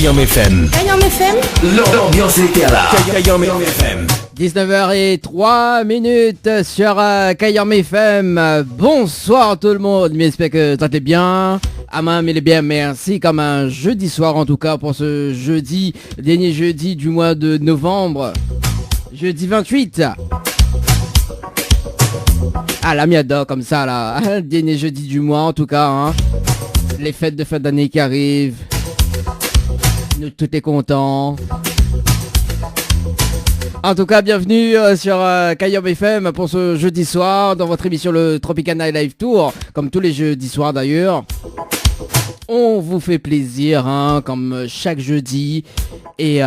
Kayam FM. Kayam FM. L'ambiance est là. Kayam FM. 19h03 sur Kayam FM. Bonsoir tout le monde, j'espère que ça allez bien. Amam, il est bien, merci. Comme un jeudi soir en tout cas pour ce jeudi, dernier jeudi du mois de novembre. Jeudi 28. Ah la miada comme ça là, dernier jeudi du mois en tout cas hein. Les fêtes de fin d'année qui arrivent. Nous tous est contents. En tout cas, bienvenue sur Kayam FM pour ce jeudi soir dans votre émission le Tropicana Live Tour, comme tous les jeudis soirs d'ailleurs. On vous fait plaisir, hein, comme chaque jeudi. Et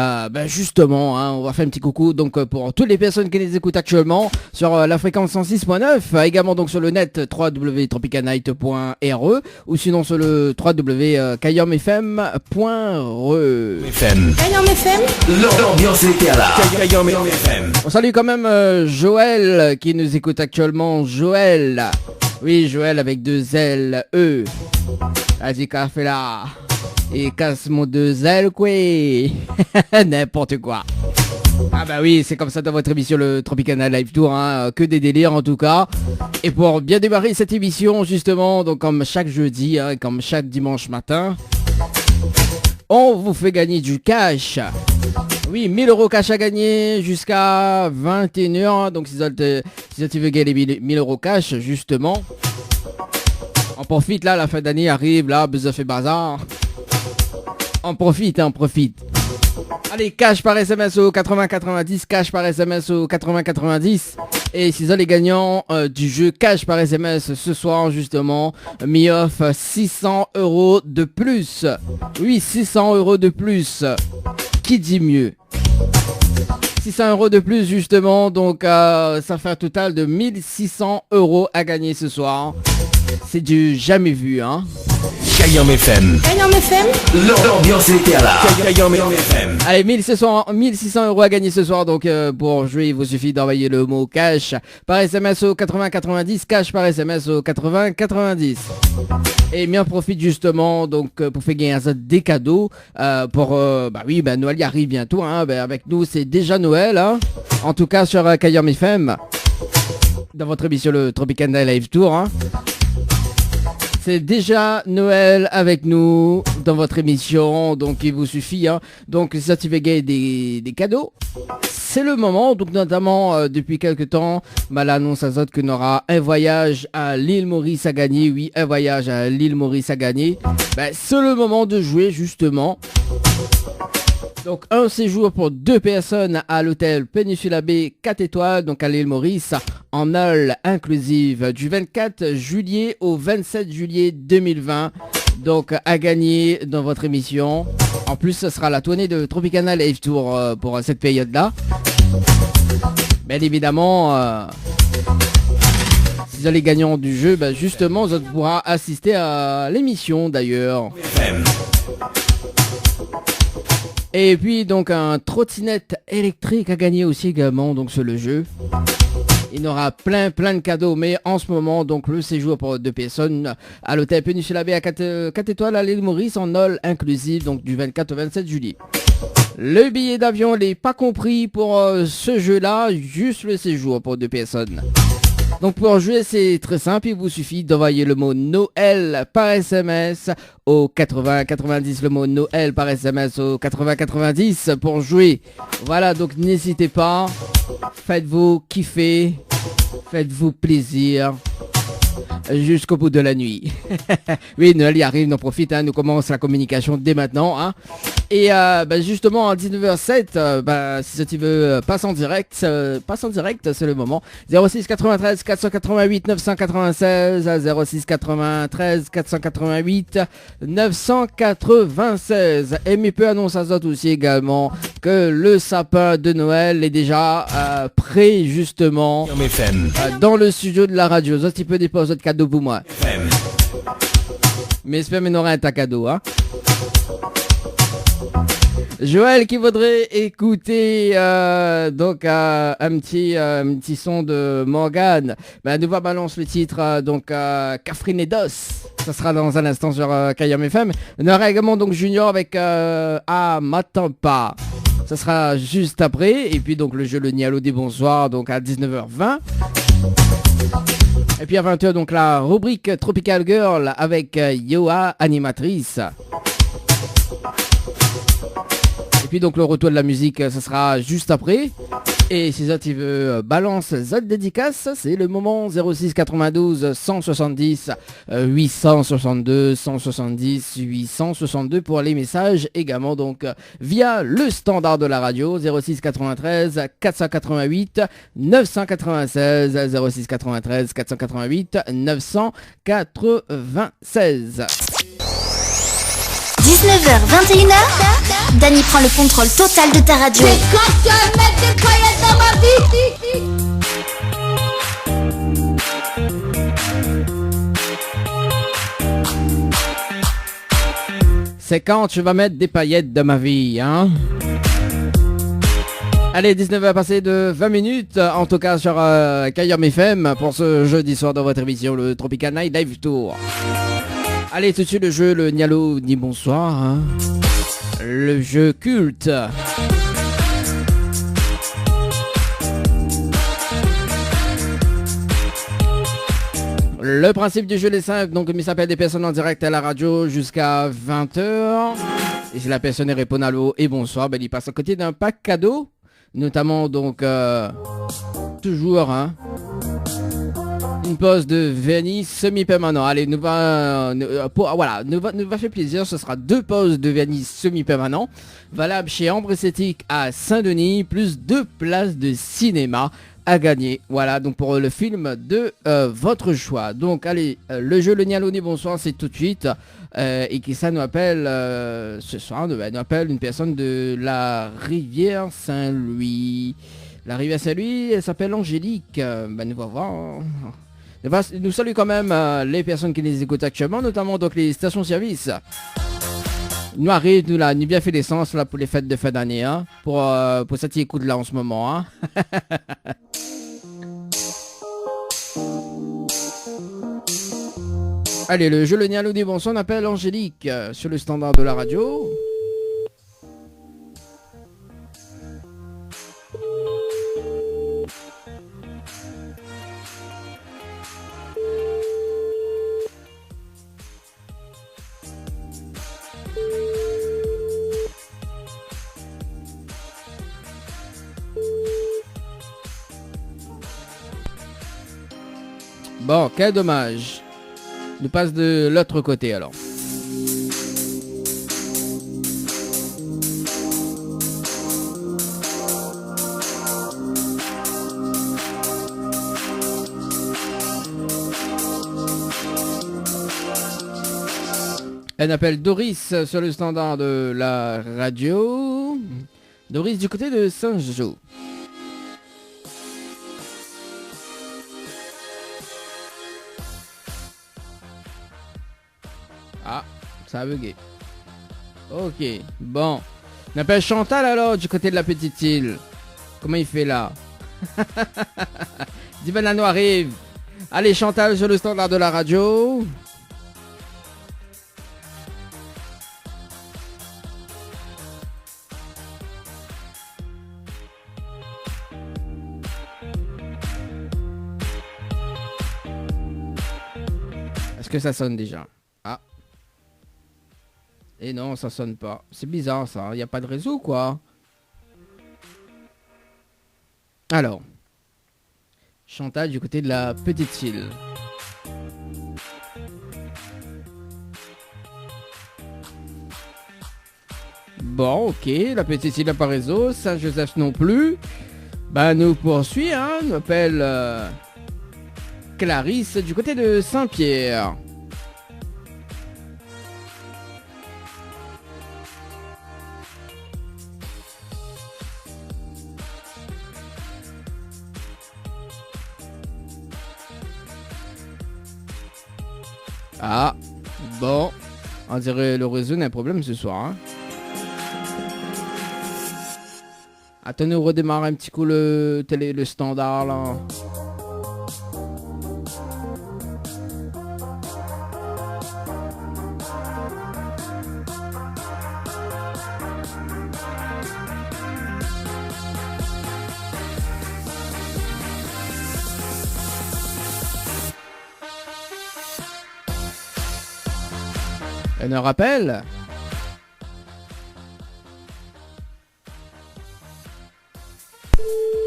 justement, hein, on va faire un petit coucou donc pour toutes les personnes qui les écoutent actuellement sur la fréquence 106.9, également donc sur le net www.tropicanight.re ou sinon sur le www.kayamfm.re. Kayam FM. L'ambiance est là. Kayam FM. On salue quand même Joël qui nous écoute actuellement. Joël. Oui, Joël avec deux L, E. Vas-y, café là. Et casse mon deux ailes, quoi. N'importe quoi. Ah bah oui, c'est comme ça dans votre émission le Tropicana Live Tour, hein, que des délires en tout cas. Et pour bien démarrer cette émission, justement, donc comme chaque jeudi, hein, comme chaque dimanche matin, on vous fait gagner du cash. Oui, 1000 € cash à gagner jusqu'à 21h. Donc si tu veux gagner 1000 € cash, justement, on profite là, la fin d'année arrive, là, buzz fait bazar. On profite, hein, on profite. Allez, cash par SMS au 80-90, cash par SMS au 80-90. Et si les gagnants du jeu cash par SMS ce soir, justement, m'y offre 600 € de plus. Oui, 600 € de plus. Qui dit mieux? 600 € de plus, justement. Donc, ça fait un total de 1600 € à gagner ce soir. C'est du jamais vu, hein. Kayam FM. Kayam FM. L'ambiance est là. Kayam FM. Allez, 1600 € à gagner ce soir. Donc, pour jouer, il vous suffit d'envoyer le mot cash par SMS au 80-90. Cash par SMS au 80-90. Et bien profite justement donc pour faire gagner des cadeaux pour Noël y arrive bientôt hein, avec nous c'est déjà Noël hein. En tout cas sur Kayam FM dans votre émission le Tropicana Live Tour hein. C'est déjà Noël avec nous dans votre émission, donc il vous suffit, hein. Donc si tu veux gagner des cadeaux, c'est le moment, donc notamment depuis quelques temps, l'annonce azote qu'on aura un voyage à l'île Maurice à gagner, oui, un voyage à l'île Maurice à gagner, c'est le moment de jouer justement. Donc un séjour pour 2 personnes à l'hôtel Péninsula Bay 4 étoiles, donc à l'île Maurice, en all inclusive, du 24 juillet au 27 juillet 2020. Donc à gagner dans votre émission. En plus, ce sera la tournée de Tropicana Live Tour pour cette période-là. Bien évidemment, si vous êtes les gagnants du jeu, justement, vous pourrez assister à l'émission d'ailleurs. Et puis donc un trottinette électrique à gagner aussi également donc sur le jeu. Il y aura plein de cadeaux, mais en ce moment donc le séjour pour 2 personnes à l'hôtel Péninsula Bay à 4 étoiles à l'île Maurice en all inclusive donc du 24 au 27 juillet. Le billet d'avion n'est pas compris pour ce jeu-là, juste le séjour pour 2 personnes. Donc pour jouer c'est très simple, il vous suffit d'envoyer le mot Noël par SMS au 80-90, le mot Noël par SMS au 80-90 pour jouer. Voilà, donc n'hésitez pas, faites-vous kiffer, faites-vous plaisir jusqu'au bout de la nuit. Oui, Noël y arrive, on profite, hein, nous commence la communication dès maintenant. Hein. Et justement à 19h07, si tu veux passe en direct, c'est le moment. 06 93 488 996 06 93 488 996. Et il peut annoncer à ça aussi également que le sapin de Noël est déjà prêt justement dans le studio de la radio. Ça tu peux déposer de cadeau pour moi. Mais j'espère qu'il y aura un cadeau, hein. Joël qui voudrait écouter donc un petit son de Morgane. Nous balance le titre donc Catherine et Dos. Ça sera dans un instant sur Kayam FM. On aura également donc Junior avec Ah m'attends pas. Ça sera juste après. Et puis donc le jeu Le Nialo des bonsoirs donc à 19h20. Et puis à 20h donc la rubrique Tropical Girl avec Yoa animatrice. Et puis donc le retour de la musique, ça sera juste après. Et si ça tu veux balance Zod dédicace, c'est le moment 06 92 170 862 170 862 pour les messages également donc via le standard de la radio 06 93 488 996 06 93 488 996. 19h, 21h, Dany prend le contrôle total de ta radio. C'est quand tu vas mettre des paillettes dans ma vie. C'est quand tu vas mettre des paillettes dans ma vie, hein? Allez, 19h passé de 20 minutes, en tout cas sur Kayam FM pour ce jeudi soir dans votre émission, le Tropical Night Live Tour. Allez, tout de suite le jeu, le Nialo dit bonsoir, hein. Le jeu culte. Le principe du jeu est simple, donc il s'appelle des personnes en direct à la radio jusqu'à 20h. Et si la personne répond allô et bonsoir, il passe à côté d'un pack cadeau, notamment donc toujours hein, une pause de vernis semi-permanent. Allez, nous va faire plaisir, ce sera 2 pauses de vernis semi-permanent, valable chez Ambre Esthétique à Saint-Denis, plus 2 places de cinéma à gagner. Voilà, donc pour le film de votre choix. Donc allez, le jeu Le Nialo bonsoir, c'est tout de suite. Et qui ça nous appelle ce soir, nous appelle une personne de la rivière Saint-Louis. La rivière Saint-Louis, elle s'appelle Angélique. Nous va voir. Nous salue quand même les personnes qui les écoutent actuellement, notamment donc les stations-service. Nous arrive, nous bien fait l'essence là pour les fêtes de fin d'année, hein, pour ça qui écoute là en ce moment, hein. Allez, le jeu Le Nialo des bonsoirs, on appelle Angélique sur le standard de la radio. Bon, quel dommage. Nous passe de l'autre côté alors. Elle appelle Doris sur le standard de la radio. Doris du côté de Saint-Jean. Ah, ça a bugué. Ok, bon. On appelle Chantal alors du côté de la petite île. Comment il fait là? Divanano arrive. Allez Chantal sur le standard de la radio. Est-ce que ça sonne déjà? Ah. Et non, ça sonne pas. C'est bizarre ça, il n'y a pas de réseau quoi. Alors. Chantal du côté de la petite île. Bon, ok, la petite île n'a pas réseau, Saint-Joseph non plus. Bah nous poursuit, hein, on appelle Clarisse du côté de Saint-Pierre. Ah, bon, on dirait le réseau n'a un problème ce soir, hein. Attendez, on redémarre un petit coup le standard là. Un rappel.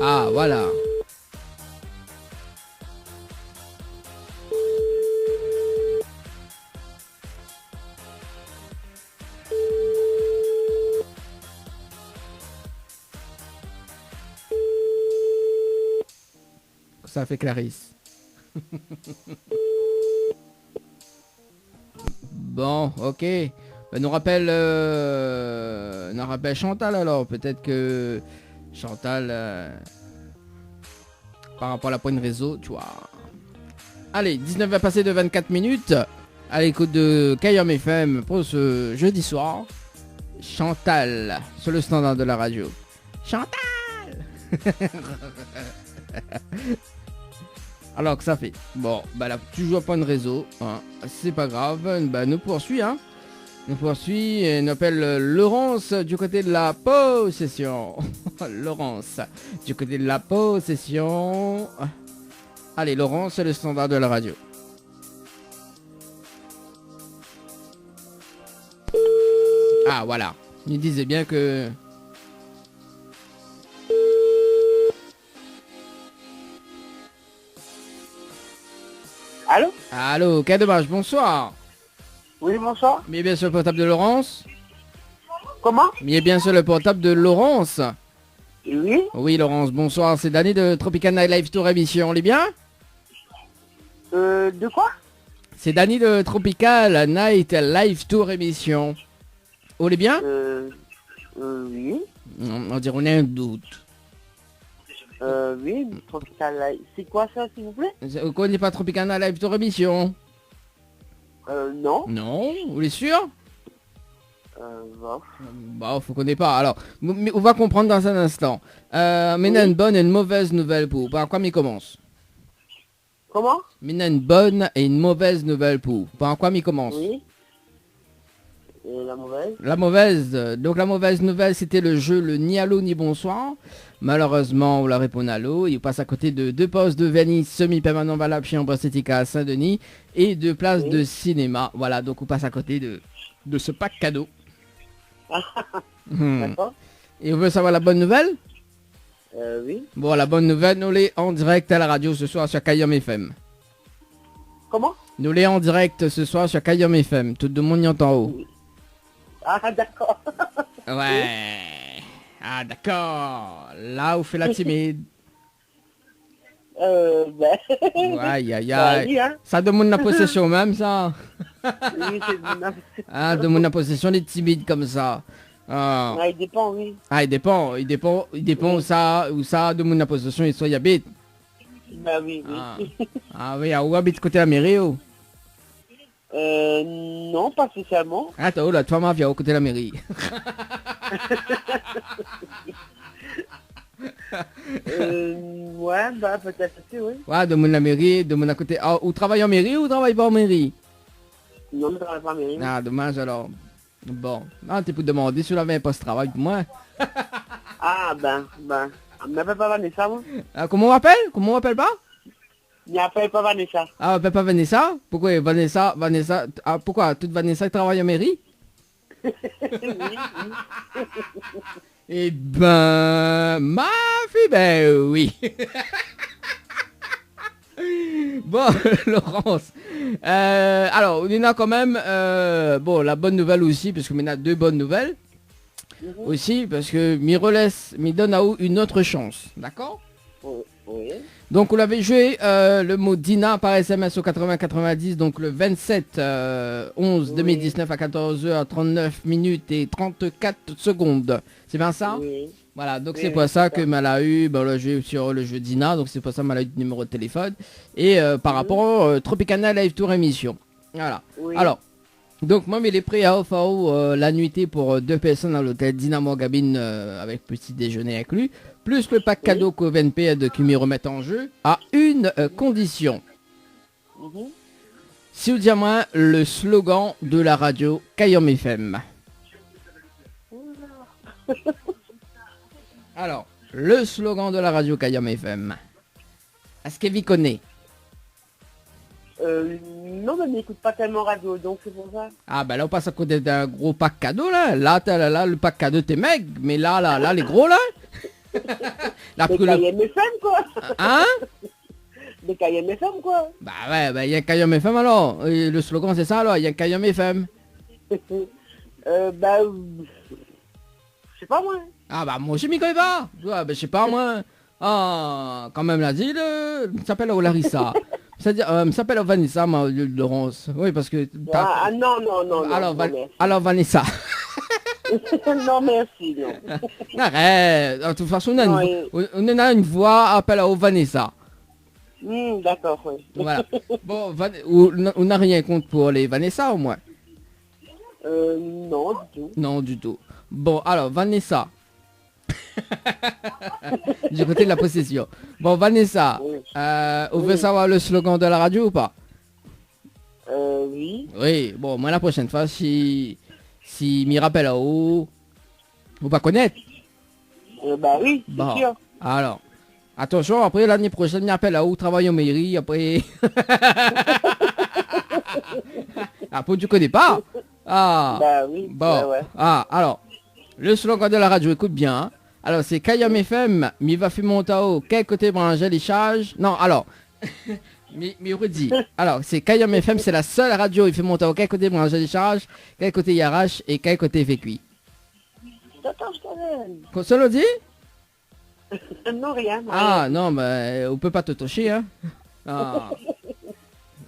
Ah, voilà. Ça fait Clarisse. Bon, ok. Ben, nous rappelle Chantal alors. Peut-être que Chantal, par rapport à la pointe réseau, tu vois. Allez, 19 va passer de 24 minutes. À l'écoute de Kayom FM pour ce jeudi soir. Chantal, sur le standard de la radio. Chantal. Alors que ça fait. Bon, bah là, toujours pas de réseau. Hein. C'est pas grave. Bah, nous poursuit, hein. Nous poursuit et nous appelle Laurence du côté de la possession. Laurence du côté de la possession. Allez, Laurence, c'est le standard de la radio. Ah, voilà. Il disait bien que... Allô? Allô, quel dommage, bonsoir. Oui, bonsoir. Mais bien sur le portable de Laurence. Comment? Mais bien sur le portable de Laurence. Oui. Oui, Laurence, bonsoir. C'est Danny de Tropical Night Live Tour émission. On est bien? De quoi? C'est Danny de Tropical Night Live Tour émission. On est bien? Oui. On dirait on a un doute. Oui, Tropical Live. C'est quoi ça, s'il vous plaît? Vous connaissez pas Tropical Night Live Tour émission? Non. Non, vous êtes sûr? Bon. Bah, faut qu'on n'ait pas. Alors, mais on va comprendre dans un instant. Maintenant, une bonne et une mauvaise nouvelle pour vous. Par quoi m'y commence? Comment? Maintenant, une bonne et une mauvaise nouvelle pour vous. Par quoi m'y commence? Oui. Et la mauvaise? La mauvaise. Donc, la mauvaise nouvelle, c'était le jeu le ni allô ni bonsoir. Malheureusement, on leur répond allô. Il passe à côté de 2 postes de vernis semi-permanent valable chez Ambrosetica à Saint-Denis et 2 places de cinéma. Voilà, donc on passe à côté de ce pack cadeau. D'accord. Et on veut savoir la bonne nouvelle? Oui. Bon, la bonne nouvelle, nous l'est en direct à la radio ce soir sur Kayom FM. Comment? Nous l'est en direct ce soir sur Kayom FM. Tout le monde y entend haut. Ah, d'accord. Ouais. Ah, d'accord. Là, où fait la timide. Ben... Aïe, aïe, Bah, aïe. oui, hein. Ça demande la possession même, ça. Oui, Ah, demande la possession des timides comme ça. Ah, Ah, il dépend, oui. ah il dépend où ça demande la possession et soit y habite. Bah oui, oui. Ah, ah oui, où habite côté la mairie, oh. Non, pas spécialement. Attends, là, toi, ma vie, au côté de la mairie. Ouais, bah peut-être aussi, oui. Ouais, demande la mairie, demande à côté. Ah, ou travaille en mairie ou travaille pas en mairie? Non, je ne travaille pas, mais... Ah, dommage alors. Bon, ah, tu peux demander si tu avais un poste-travail pour moi. Ah, ben, on m'appelle pas Vanessa, moi. Ah, comment on m'appelle? Comment on m'appelle pas? Il m'appelle pas Vanessa. Ah, on m'appelle pas Vanessa? Pourquoi Vanessa, ah, pourquoi? Toute Vanessa travaille en mairie? Eh ben, ma fille, ben oui. Bon, Laurence. Alors, on en a quand même, bon, la bonne nouvelle aussi, parce que on a 2 bonnes nouvelles. Aussi, parce que m'y donne à vous une autre chance. D'accord? Oui. Donc, on l'avait joué le mot Dina par SMS au 80-90, donc le 27-11-2019 à 14h39 minutes et 34 secondes. C'est bien ça? Oui. Voilà, donc Oui, c'est oui, pour ça c'est que ça. mal a eu, ben, le jeu sur le jeu Dina, donc c'est pour ça que mal a eu le numéro de téléphone. Et par rapport au Tropicana Live Tour émission. Voilà. Oui. Alors, Donc moi, mais les prix à offrir la nuitée pour 2 personnes à l'hôtel Dynamo Gabine avec petit déjeuner inclus, plus le pack cadeau que VNP de qui me remettent en jeu, à une condition. Mhm. Si vous dites moi le slogan de la radio Kayom FM. Alors, le slogan de la radio Kayom FM. Est-ce que vous connaissez? Non, mais n'écoute pas tellement radio, donc c'est pour ça. Ah ben là on passe à côté d'un gros pack cadeau là. Là, le pack cadeau t'es maigre, mais là les gros là. Là Des que le... KM FM, quoi. Hein? Des KM FM, quoi. Bah ouais, bah il y a Kayom FM alors. Et le slogan c'est ça alors, il y a Kayom FM. Bah, je sais pas moi. Ah bah moi je m'y connais pas. Ouais, bah je sais pas moi. Ah, quand même l'a dit, il s'appelle Larissa. C'est-à-dire, s'appelle Vanessa, moi, Laurence. Oui, parce que... Ah non, Alors, non, merci. alors Vanessa. Non, merci, non. Arrête. De toute façon, Non, on a une voix, appelle à Vanessa. D'accord, oui. Voilà. Bon, on n'a rien contre pour les Vanessa, au moins. Non, du tout. Non, du tout. Bon, alors, Vanessa. J'ai côté de la possession. Bon, Vanessa, Oui. on veut savoir le slogan de la radio ou pas? Oui. Oui, bon, moi la prochaine fois, si m'y rappelle à où, vous pas connaître. Bah oui, c'est Bon, sûr. alors, attention, après l'année prochaine, m'y rappelle à où, travaille en mairie, après... Après, tu connais pas? Ah, Bah oui, bon, ouais. ah, alors, le slogan de la radio, écoute bien, hein. Alors, c'est Kayom FM, mi va fumer mon tao, quel côté brancher les charges? Non, alors, mi redis. Alors, c'est Kayom FM, c'est la seule radio, il fait mon tao, quel côté brancher les charges, quel côté il arrache et quel côté il fait cuit. Attends, je t'amène. Qu'on se le dit? Non, rien. Ah, non, mais on peut pas te toucher, hein. Ah.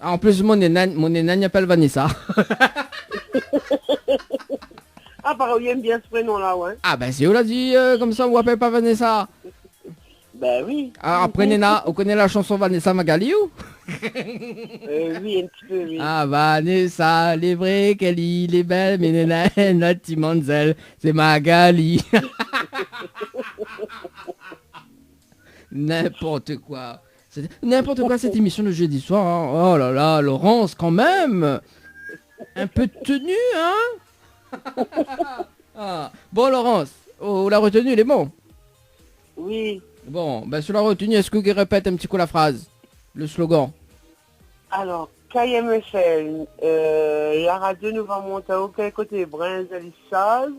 En plus, mon énan appelle Vanessa. Ah, pareil, il aime bien ce prénom-là, ouais. Ah, ben, si on l'a dit comme ça, on appelle pas Vanessa. Bah oui. Ah, après, Nena, on connaît la chanson Vanessa Magali ou? Oui, un petit peu, oui. Ah, Vanessa, les vrais, Kelly, les belles, mais Nena, notre petite Manzel, c'est Magali. N'importe quoi. N'importe quoi cette émission le jeudi soir. Hein. Oh là là, Laurence, quand même. Un peu de tenue, hein. Ah. Bon, Laurence, oh, la retenue, il est bon. Oui. Bon, ben sur la retenue, est-ce que vous répète un petit coup la phrase? Le slogan. Alors, KMFL, la radio nous va monter au quel côté Brinzelissage,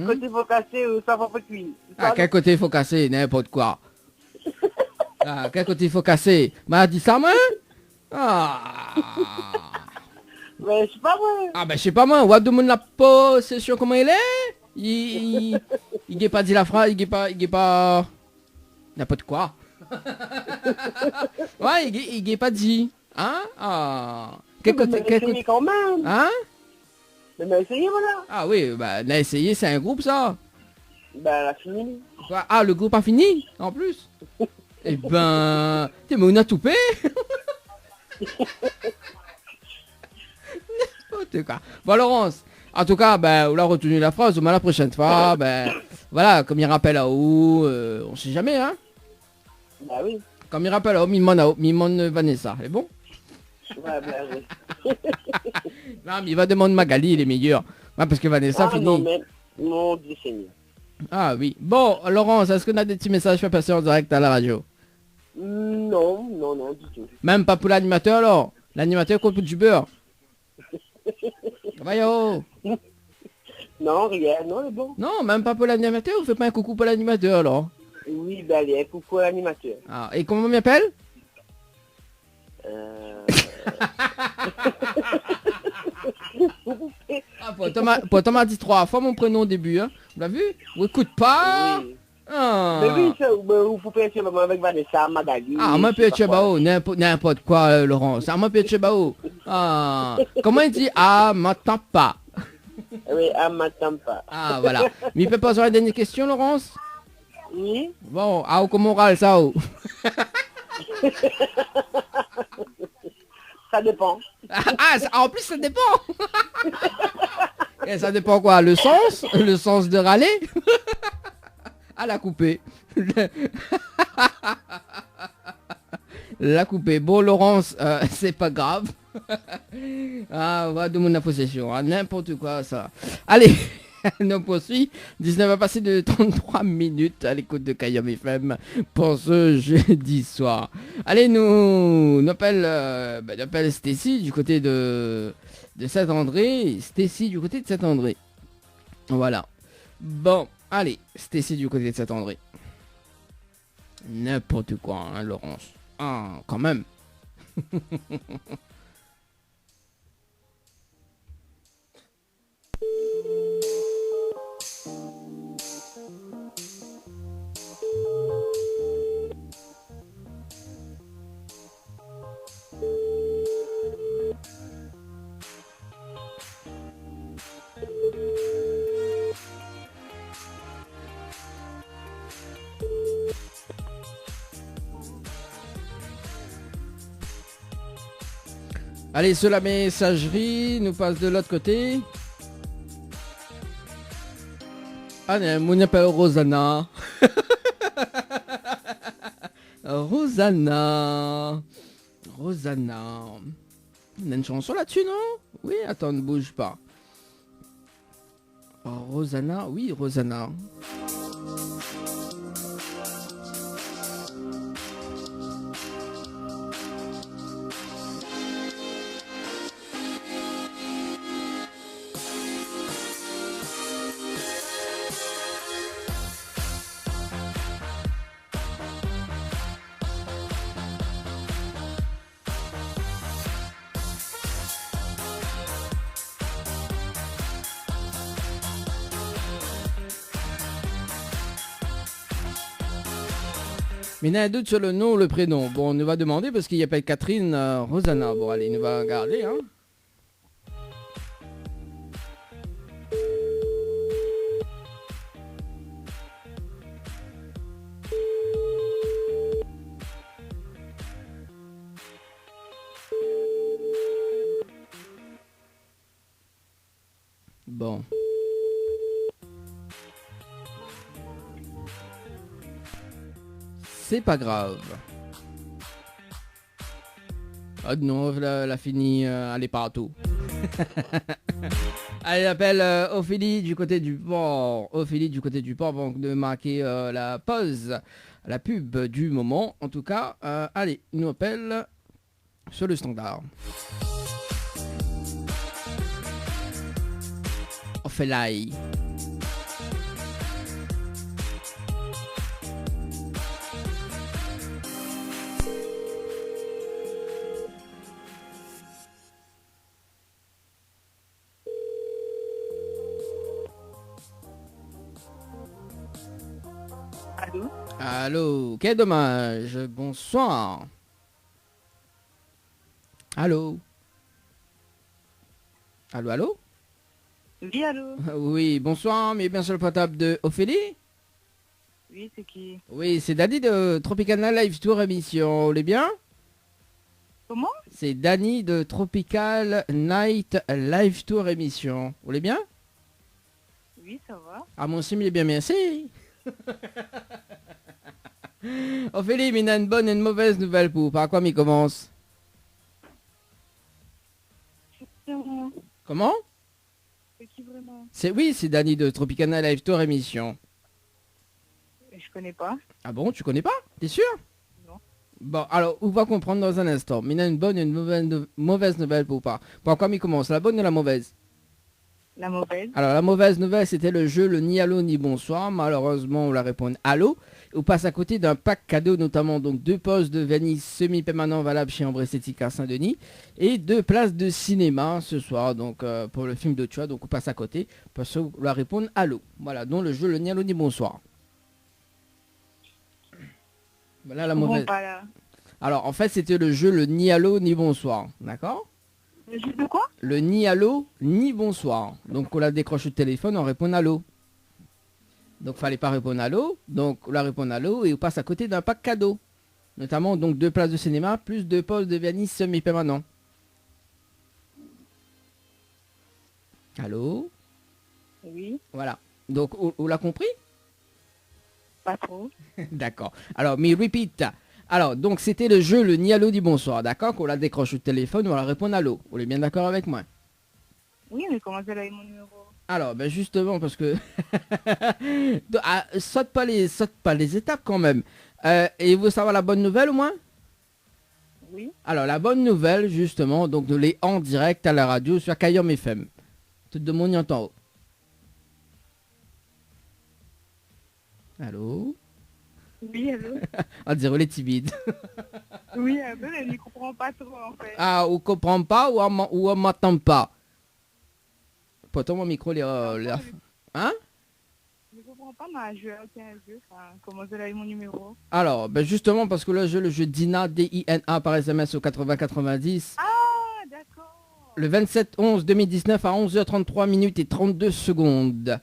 côté Focassé ou ça va pas cuire. À quel côté il faut casser? N'importe quoi. Ah, quel côté il faut casser? M'a dit ça, moi? Ah. Mais je sais pas moi. Ah, ben je sais pas moi, what de mon la possession, comment il est? Il n'est pas dit la phrase, il est pas... N'importe quoi. Ouais, il est pas dit. Hein? Ah. Quel côté, Mais essayez quand même. Hein? Mais essayez, voilà. Ah oui, bah, on a essayé, c'est un groupe, ça. Ben, la fini. Quoi? Ah, le groupe a fini, en plus. Eh ben... Mais on a tout payé. N'importe quoi. Bon, Laurence, en tout cas, ben, on a retenu la phrase, mais la prochaine fois, ben, voilà, comme il rappelle à où, on sait jamais, hein. Bah oui. Comme il rappelle à où, Mimone Vanessa, c'est bon? Ouais, ben oui. Non, mais il va demander Magali, il est meilleur. Ouais, parce que Vanessa finit. Non, mais... Mon Dieu Seigneur. Ah oui. Bon, Laurence, est-ce qu'on a des petits messages à passer en direct à la radio? Non, du tout. Même pas pour l'animateur, alors? L'animateur compte pour du beurre. Voyons. Non, rien, non, c'est bon. Non, même pas pour l'animateur, on fait pas un coucou pour l'animateur, alors? Oui, ben allez, coucou à l'animateur. Ah, et comment on m'appelle? Ah, pourtant m'a dit 3 fois mon prénom au début, hein. Vous l'avez vu? Vous écoute pas? Oui. Ah. Mais oui, ça, vous pouvez faire avec Vanessa, Magali. Ah, moi peut Bao, n'importe quoi, Laurence. Ah, moi peut Bao. Ah. Comment il dit? Ah, m'attends pas. Oui, elle m'attend pas. Ah, voilà. Mais il peut poser la dernière question, Laurence? Oui. Bon, ah, comment on râle ça? Oh. Ça dépend. En plus, ça dépend. Et ça dépend quoi? Le sens? Le sens de râler? À la couper. La couper. Bon, Laurence, c'est pas grave. On va de mon possession. N'importe quoi, ça. Allez, on poursuit. 19 a passé de 33 minutes à l'écoute de Kayam FM pour ce jeudi soir. Allez, on appelle Stacy du côté de Saint-André. Stacy du côté de Saint-André. Voilà. Bon, allez, Stacy du côté de Saint-André. N'importe quoi, hein, Laurence. Ah, quand même. Allez, sur la messagerie, nous passe de l'autre côté. Ah, mon appelle Rosanna. Rosanna. On a une chanson là-dessus, non? Oui, attends, ne bouge pas. Oh, Rosanna, oui, Rosanna. Mais il y a un doute sur le nom ou le prénom. Bon, on nous va demander parce qu'il n'y a pas Catherine Rosanna. Bon, allez, on va regarder, hein. Bon. C'est pas grave. Ah non, la fini, elle est partout. Elle appelle Ophélie du côté du port. Ophélie du côté du port, donc de marquer la pause, la pub du moment. En tout cas, allez, il nous appelle sur le standard. Ophélie. Allô? Allô, quel dommage. Bonsoir. Allô? Allô, allô? Oui, allô? Oui, bonsoir, mais bien sur le portable de Ophélie? Oui, c'est qui? Oui, c'est Dani de Tropicana Live Tour émission. Vous allez bien? Comment? C'est Dani de Tropical Night Live Tour émission. Vous allez bien? Oui, ça va. Ah, mon sim, il est bien, merci. Ophélie, mais il a une bonne et une mauvaise nouvelle pour. Par quoi m'y commence? Comment? C'est qui vraiment? Oui, c'est Dani de Tropicana Live Tour émission. Je connais pas. Ah bon, tu connais pas? T'es sûr? Non. Bon, alors, on va comprendre dans un instant. Mais il a une bonne et une mauvaise nouvelle pour pas. Pourquoi m'y commence? La bonne ou la mauvaise? La mauvaise. Alors, la mauvaise nouvelle, c'était le jeu le ni allô ni bonsoir. Malheureusement, on la répond allô. On passe à côté d'un pack cadeau, notamment donc 2 postes de vanille semi-permanent valables chez Ambre Esthétique à Saint-Denis et 2 places de cinéma ce soir, donc pour le film de choix. Donc, on passe à côté parce qu'on la répond allô. Voilà, donc le jeu le ni allô ni bonsoir. Voilà la mauvaise. Pas là. Alors, en fait, c'était le jeu le ni allô ni bonsoir. D'accord? Le jeu de quoi? Le ni allô ni bonsoir. Donc on la décroche au téléphone, on répond allô. Donc fallait pas répondre allô. Donc on la répond allô et on passe à côté d'un pack cadeau. Notamment donc 2 places de cinéma plus 2 postes de vanille semi-permanent. Allô? Oui, Voilà. Donc, on l'a compris? pas trop. D'accord. Alors, me repeat. Alors, donc, c'était le jeu, le ni allô dit bonsoir, d'accord? Qu'on la décroche au téléphone, on la répond allô. Vous êtes bien d'accord avec moi? Oui, mais comment ça, là, est mon numéro? Alors, ben justement, parce que... saute pas les étapes quand même. Et vous savez la bonne nouvelle au moins? Oui, Alors, la bonne nouvelle, justement, donc de les en direct à la radio sur Kayom FM. Tout le monde y entend. Allô? oui, allô? On dirait les timides. Oui, un peu, mais je ne comprends pas trop, en fait. Ah, on comprend pas ou on m'entend pas? Pourtant, mon micro, Hein? Je ne comprends pas, mais je aucun jeu. Enfin, comment ça, là, est mon numéro? Alors, ben justement, parce que là, le jeu DINA, D-I-N-A par SMS au 80-90. Ah, d'accord. Le 27-11-2019 à 11h33 minutes et 32 secondes.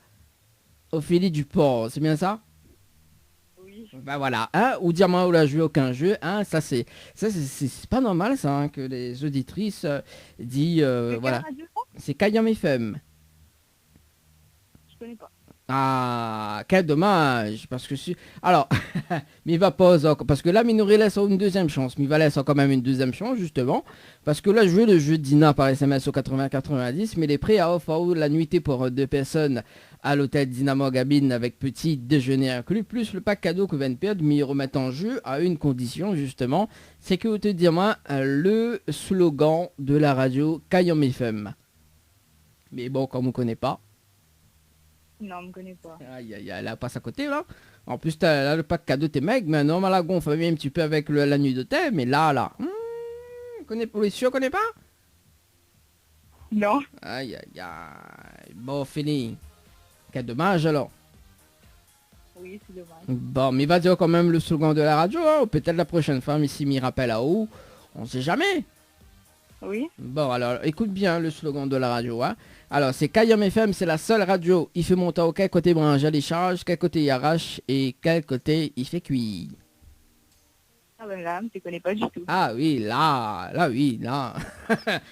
Ophélie Duport, c'est bien ça? Oui. Ben voilà, hein, ou dire moi, on n'a joué aucun jeu, hein, c'est pas normal ça, hein, que les auditrices disent, C'est voilà, quelle radio, ça? c'est Kayam FM. Je connais pas. Ah, quel dommage, parce que si... Alors, mais va pas encore, parce que là, il nous laisse une deuxième chance, mais il va laisser quand même une deuxième chance, justement, parce que là, je joue le jeu Dina par SMS au 80-90, mais il est prêt à offrir la nuitée pour 2 personnes à l'hôtel Dynamo Gabine avec petit déjeuner inclus, plus le pack cadeau que vient de perdre, mais ils remettent en jeu à une condition, justement, c'est que vous te dire moi, le slogan de la radio Kayom FM. Mais bon, comme on ne connaît pas, Non, je ne connais pas. aïe aïe aïe, elle passe à côté là. En plus t'as là, le pack cadeau t'es mec, mais non, la gonfle un petit peu avec la nuit d'hôtel, mais là, on connaît pas? Non. Aïe aïe aïe, bon fini. Quel dommage alors. Oui, c'est dommage. Bon, mais il va dire quand même le slogan de la radio, hein, ou peut-être la prochaine fois, mais s'il m'y rappelle à haut, on sait jamais. Oui. Bon, alors, écoute bien le slogan de la radio, hein. Alors, c'est Kayom FM, c'est la seule radio. Il fait monter au quel côté branche, les charges, quel côté il arrache et quel côté il fait cuire. Ah ben là, je ne connais pas du tout. Ah oui, là, oui, là.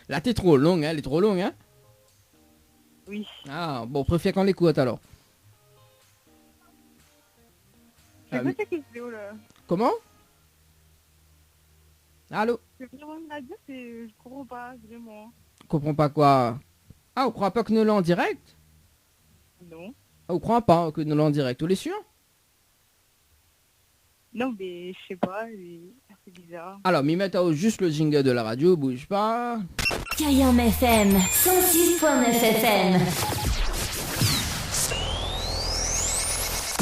Là, t'es trop longue, hein, elle est trop longue, hein. Oui. Ah, bon, préfère qu'on l'écoute alors. C'est Ah quoi oui. ta question, là? Comment? Allô? C'est vraiment une radio, je comprends pas, vraiment. Comprends pas quoi? Ah, on croit pas que nous l'en direct? Non. Ah, on croit pas que nous l'en direct, vous l'êtes sûr? Non, mais je sais pas, c'est bizarre. Alors, m'y mettre juste le jingle de la radio, bouge pas. Kayam FM 106.9 FM.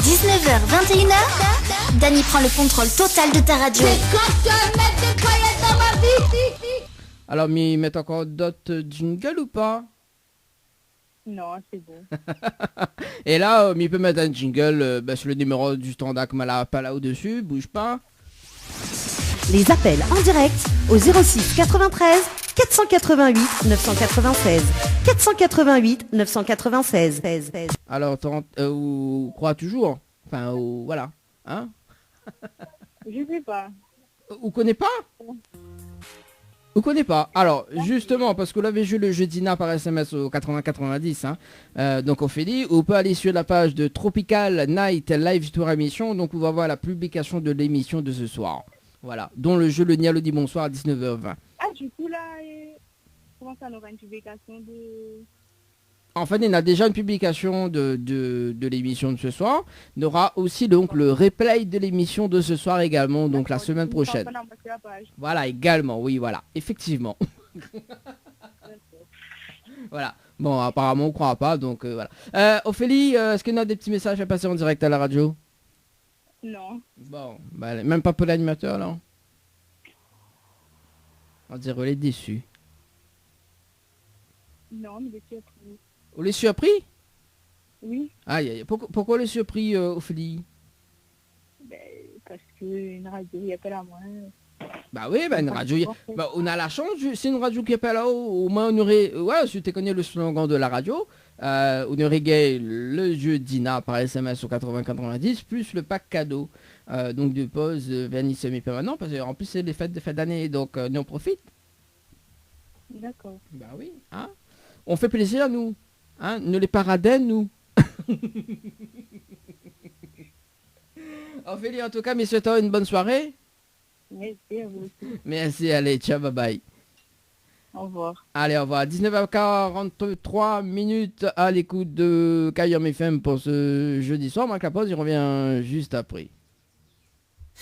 19h, 21h, Dany prend le contrôle total de ta radio. C'est quand tu vas mettre des paillettes dans ma vie? Alors, m'y mettre encore d'autres jingles ou pas? Non, c'est bon. Et là, m'y peut mettre un jingle sur le numéro du standard comme elle a pas là au-dessus, bouge pas. Les appels en direct au 06 93 488 996. 488 996. Alors, ou crois toujours? Enfin, voilà. Hein? Je sais pas. Vous connaissez pas? Vous connaissez pas? Alors, justement, parce que vous l'avez joué le jeu Dina par SMS au 80-90, hein. Donc Ophélie, on peut aller sur la page de Tropical Night Live Tour émission, donc on va voir la publication de l'émission de ce soir. Voilà, dont le jeu Le Nialo dit bonsoir à 19h20. Ah, du coup, là, comment ça, on aura une publication de... En fait, il y a déjà une publication de l'émission de ce soir. Il y aura aussi donc le replay de l'émission de ce soir également, donc la semaine prochaine. Voilà, également, oui, voilà, effectivement. Voilà. Bon, apparemment, on ne croit pas, donc voilà. Ophélie, est-ce qu'il y a des petits messages à passer en direct à la radio? Non. Bon, bah, même pas pour l'animateur, là. On dirait les déçus. Non, mais les surpris. On les surpris? Oui. Aïe, aïe, pourquoi les surpris, Ophélie? Ben, parce qu'une radio, il y a pas la moins. Bah oui, bah une radio, bah, on a la chance, c'est une radio qui est pas là-haut, au moins on aurait, ouais, si tu connais le slogan de la radio, on aurait gagné le jeu Dina par SMS au 80-90, plus le pack cadeau, donc de pause, vernis semi-permanent, parce qu'en plus c'est les fêtes de fin d'année, donc nous on profite. D'accord. Bah oui, hein. On fait plaisir à nous, Hein, ne les paradènes ou Ophélie, en tout cas, mes souhaitons une bonne soirée. Merci à vous aussi. Merci, allez, ciao, bye bye. Au revoir. Allez, au revoir. 19h43 minutes à l'écoute de Kayom FM pour ce jeudi soir. Marc la pause, il revient juste après.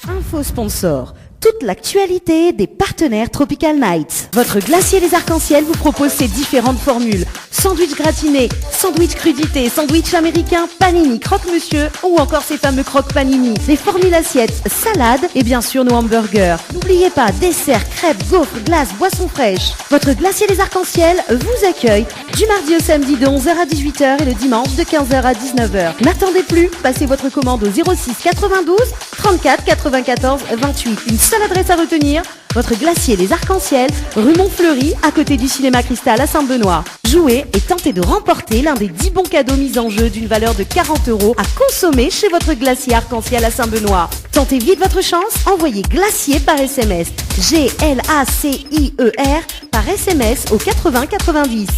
Info sponsor. Toute l'actualité des partenaires Tropical Nights. Votre glacier des arcs-en-ciel vous propose ses différentes formules. Sandwich gratiné, sandwich crudité, sandwich américain, panini, croque-monsieur ou encore ces fameux croque-panini. Les formules assiettes, salades et bien sûr nos hamburgers. N'oubliez pas, dessert, crêpes, gaufres, glaces, boissons fraîches. Votre glacier des arcs-en-ciel vous accueille du mardi au samedi de 11h à 18h et le dimanche de 15h à 19h. N'attendez plus, passez votre commande au 06 92 34 94 28. Une seule adresse à retenir, votre glacier Les Arcs-en-Ciel, rue Montfleury, à côté du cinéma Cristal à Saint-Benoît. Jouez et tentez de remporter l'un des 10 bons cadeaux mis en jeu d'une valeur de 40 € à consommer chez votre glacier Arc-en-Ciel à Saint-Benoît. Tentez vite votre chance, envoyez glacier par SMS. GLACIER par SMS au 80 90.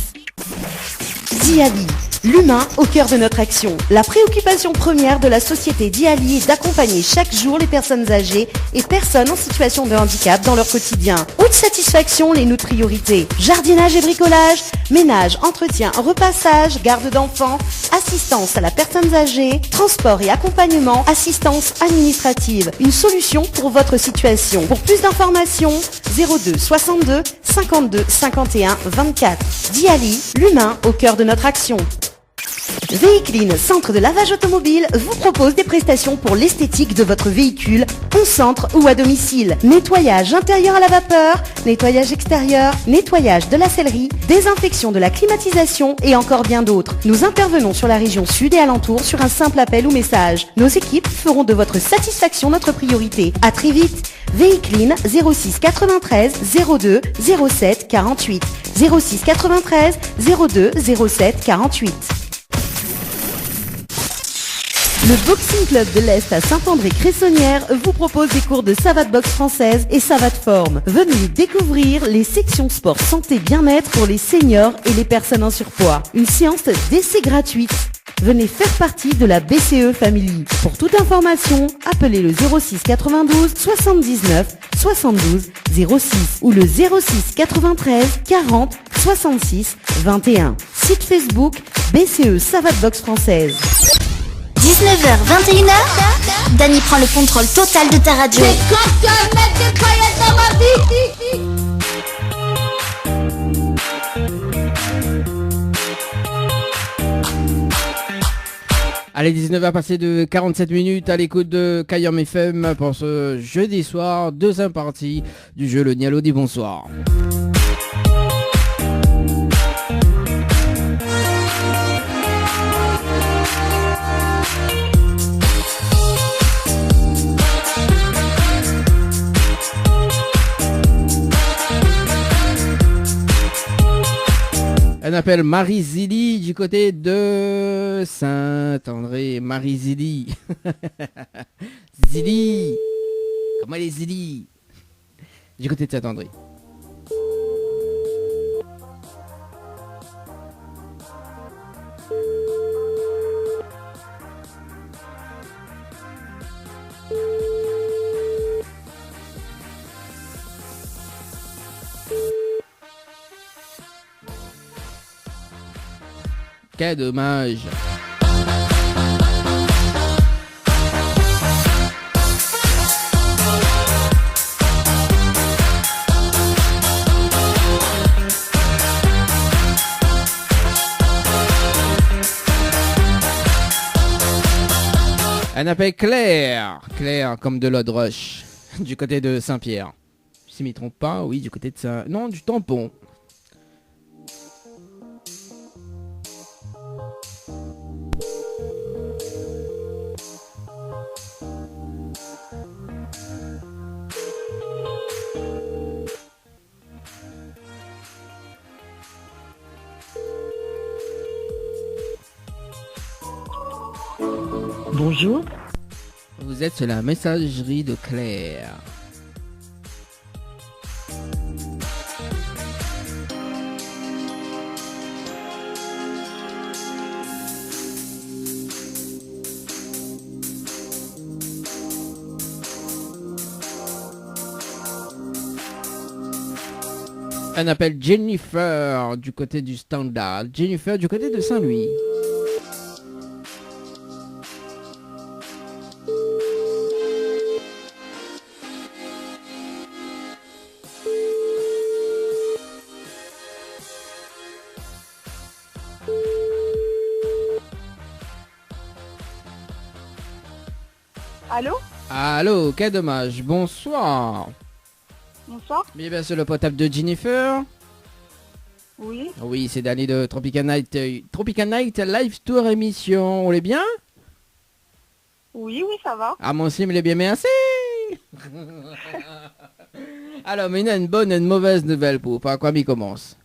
Diali, l'humain au cœur de notre action. La préoccupation première de la société Diali est d'accompagner chaque jour les personnes âgées et personnes en situation de handicap dans leur quotidien. Haute satisfaction, les notre priorité. Jardinage et bricolage, ménage, entretien, repassage, garde d'enfants, assistance à la personne âgée, transport et accompagnement, assistance administrative. Une solution pour votre situation. Pour plus d'informations, 02 62 52 51 24. Diali, l'humain au cœur de notre action. Véhicline, centre de lavage automobile, vous propose des prestations pour l'esthétique de votre véhicule, en centre ou à domicile. Nettoyage intérieur à la vapeur, nettoyage extérieur, nettoyage de la sellerie, désinfection de la climatisation et encore bien d'autres. Nous intervenons sur la région sud et alentour sur un simple appel ou message. Nos équipes feront de votre satisfaction notre priorité. À très vite. Véhicline 06 93 02 07 48. 06 93 02 07 48. Le Boxing Club de l'Est à Saint-André-Cressonnière vous propose des cours de savate boxe française et savate forme. Venez découvrir les sections sport santé bien-être pour les seniors et les personnes en surpoids. Une séance d'essai gratuite. Venez faire partie de la BCE Family. Pour toute information, appelez le 06 92 79 72 06 ou le 06 93 40 66 21. Site Facebook BCE Savate Boxe Française. 19h, 21h, Dany prend le contrôle total de ta radio. C'est quand tu vas mettre des paillettes dans ma vie. Allez, 19h passé de 47 minutes à l'écoute de Kayom FM pour ce jeudi soir, deuxième partie du jeu Le Nialo dit bonsoir. On appelle Marie Zili du côté de Saint-André. Marie Zili. Zili. Comment elle est Zili? Du côté de Saint-André. Quel dommage. On appelle Claire. Claire comme de l'eau de roche. Du côté de Saint-Pierre. Si je ne m'y trompe pas, oui, du côté de Saint... Non, du Tampon. Bonjour. Vous êtes sur la messagerie de Claire. On appelle Jennifer du côté du standard. Jennifer du côté de Saint-Louis. Allô? Allô, quel dommage. Bonsoir. Bonsoir. Bien, c'est le potable de Jennifer. Oui. Oui, c'est Danny de Tropical Night Live Tour émission. On est bien? Oui, ça va. Ah, mon sim, il est bien, merci. Alors, mais il y a une bonne et une mauvaise nouvelle pour par quoi il commence.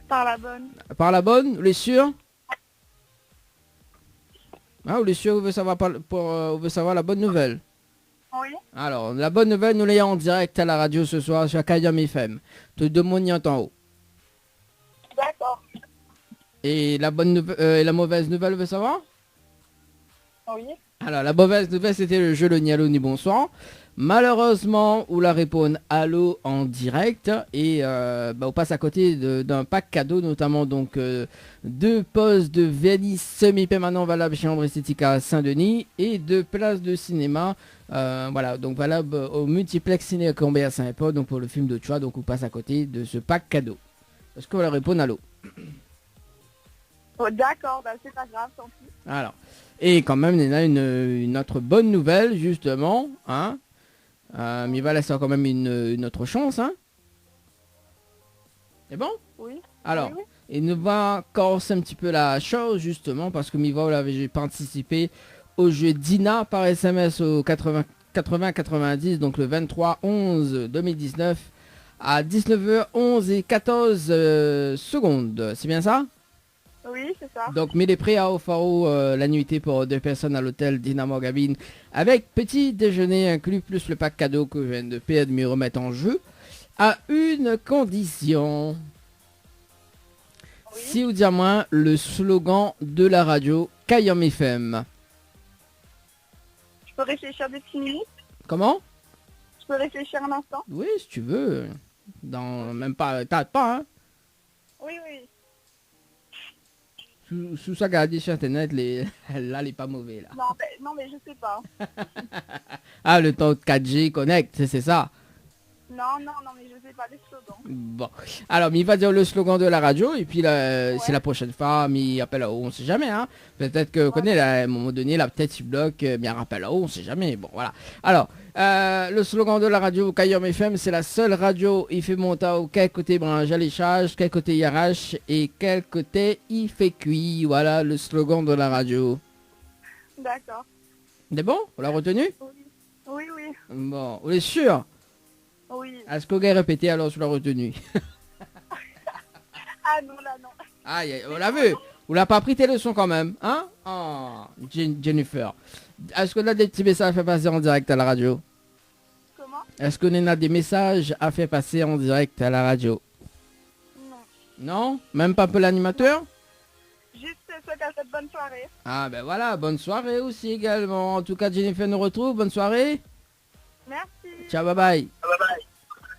Par la bonne. Par la bonne, vous êtes sûr? Ah, vous êtes sûr, vous veut savoir la bonne nouvelle? Oui. Alors, la bonne nouvelle, nous l'ayons en direct à la radio ce soir sur Kayam FM. Tout le monde y entend haut. D'accord. Et la bonne et la mauvaise nouvelle, vous veut savoir? Oui. Alors, la mauvaise nouvelle, c'était le jeu le ni allô ni bonsoir. Malheureusement, on la répond allô en direct et on passe à côté d'un pack cadeau, notamment donc 2 postes de vernis semi-permanent valables chez André Esthética à Saint-Denis et 2 places de cinéma, voilà, donc valable au multiplex ciné Combé à Saint-Paul, donc pour le film de choix, donc on passe à côté de ce pack cadeau. Est-ce qu'on va répondre allô? Oh, d'accord, c'est pas grave, tant pis. Alors, et quand même, il y a une autre bonne nouvelle, justement, hein. Mais il va laisser quand même une autre chance, hein. C'est bon? Oui. Alors, Oui. il nous va corser un petit peu la chose, justement, parce que Miva, vous l'avez participé au jeu Dina par SMS au 80-90, donc le 23-11-2019 à 19h11 et 14 secondes. C'est bien ça? Oui, c'est ça. Donc, mets les prix à Ofaro la nuitée pour 2 personnes à l'hôtel Dynamo Gabine avec petit déjeuner inclus plus le pack cadeau que je viens de payer de me remettre en jeu à une condition. Oui. Si vous dites moi le slogan de la radio Kayam FM. Je peux réfléchir des petites minutes? Comment? Je peux réfléchir un instant? Oui, si tu veux. Dans même pas, t'as pas, hein. Oui. Sous ça, garder sur internet, là, les pas mauvais là. Non, mais je sais pas. Ah, le temps de 4G connect, c'est ça. Non, mais je sais pas les slogans. Bon, alors, il va dire le slogan de la radio, et puis si la prochaine fois, il appelle à haut, on sait jamais, hein. Peut-être que, connaît, à un moment donné, la tête il bloque, bien rappelle à haut, on sait jamais. Bon, voilà. Alors, le slogan de la radio Kayam FM, c'est la seule radio, il fait monter au quel côté branche à l'échage, quel côté il arrache, et quel côté il fait cuit. Voilà le slogan de la radio. D'accord. C'est bon? On l'a retenu? Oui. Bon, vous êtes sûr? Oui. Est-ce qu'on va répéter alors sur la retenue? Ah non, là, non. Aïe, on l'a vu. Vous l'avez pas pris tes leçons quand même, hein? Oh, Jennifer. Est-ce qu'on a des petits messages à faire passer en direct à la radio? Comment? Est-ce qu'on a des messages à faire passer en direct à la radio? Non. Non? Même pas un peu l'animateur? Juste souhaiter à cette bonne soirée. Ah ben voilà, bonne soirée aussi également. En tout cas, Jennifer nous retrouve. Bonne soirée. Merci. Ciao, bye bye.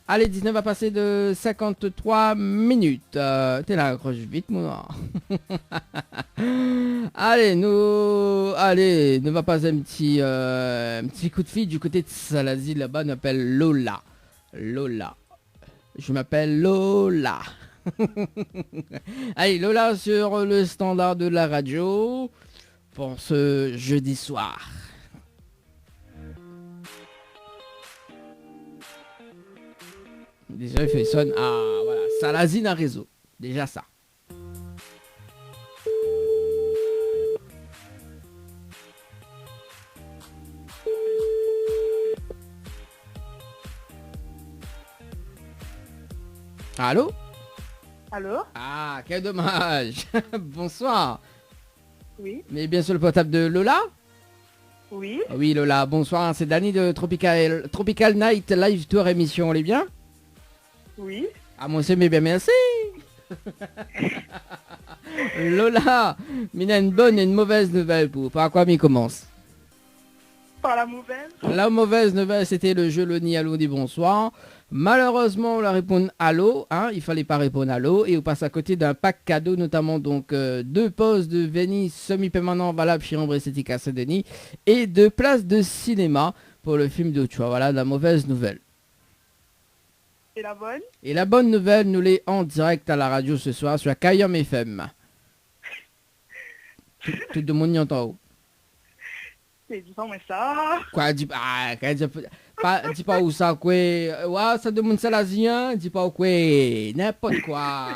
Allez, 19 va passer de 53 minutes. T'es là, accroche vite, moi. Allez, nous va passer un petit coup de fil du côté de Salazie. Là-bas, on appelle Lola. Je m'appelle Lola. Allez, Lola sur le standard de la radio pour ce jeudi soir. Déjà il fait sonne. Ah voilà, Salazine a réseau. Déjà ça. Allô? Allô? Ah, quel dommage. Bonsoir. Oui. Mais bien sûr le portable de Lola? Oui. Oui Lola, bonsoir, c'est Danny de Tropical Night Live Tour émission, on est bien? Oui. Ah moi c'est mais bien merci. Lola, mais il y a une bonne et une mauvaise nouvelle pour par quoi m'y commence. Par la mauvaise. La mauvaise nouvelle, c'était le jeu Le Nid Allô dit bonsoir. Malheureusement, on l'a répondu allô, hein, il fallait pas répondre allô, et on passe à côté d'un pack cadeau, notamment donc 2 postes de Venise semi-permanent valable chez Ombre Esthétique à Saint-Denis, et 2 places de cinéma pour le film de Choix. Voilà la mauvaise nouvelle. Et la bonne? Et la bonne nouvelle, nous l'est en direct à la radio ce soir sur Kayam FM. Tout le monde y entend. C'est du temps, mais ça. Quoi, dis pas où ça, quoi. Ouais, ça demande ça l'Asien, dis pas quoi. N'importe quoi.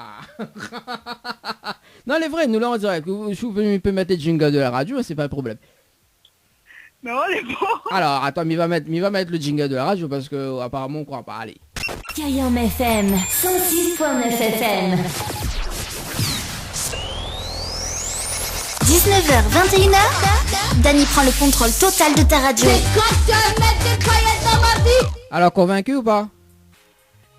Non, les vrais, nous l'en direct. Je vous peux mettre le jingle de la radio, c'est pas un problème. Non, les bons. Alors, attends, il va mettre le jingle de la radio parce que apparemment on croit pas. Allez. Kayam FM, 106.9 FM. 19h, 21h, Dany prend le contrôle total de ta radio. C'est quand tu vas mettre des paillettes dans ma vie? Alors, convaincu ou pas?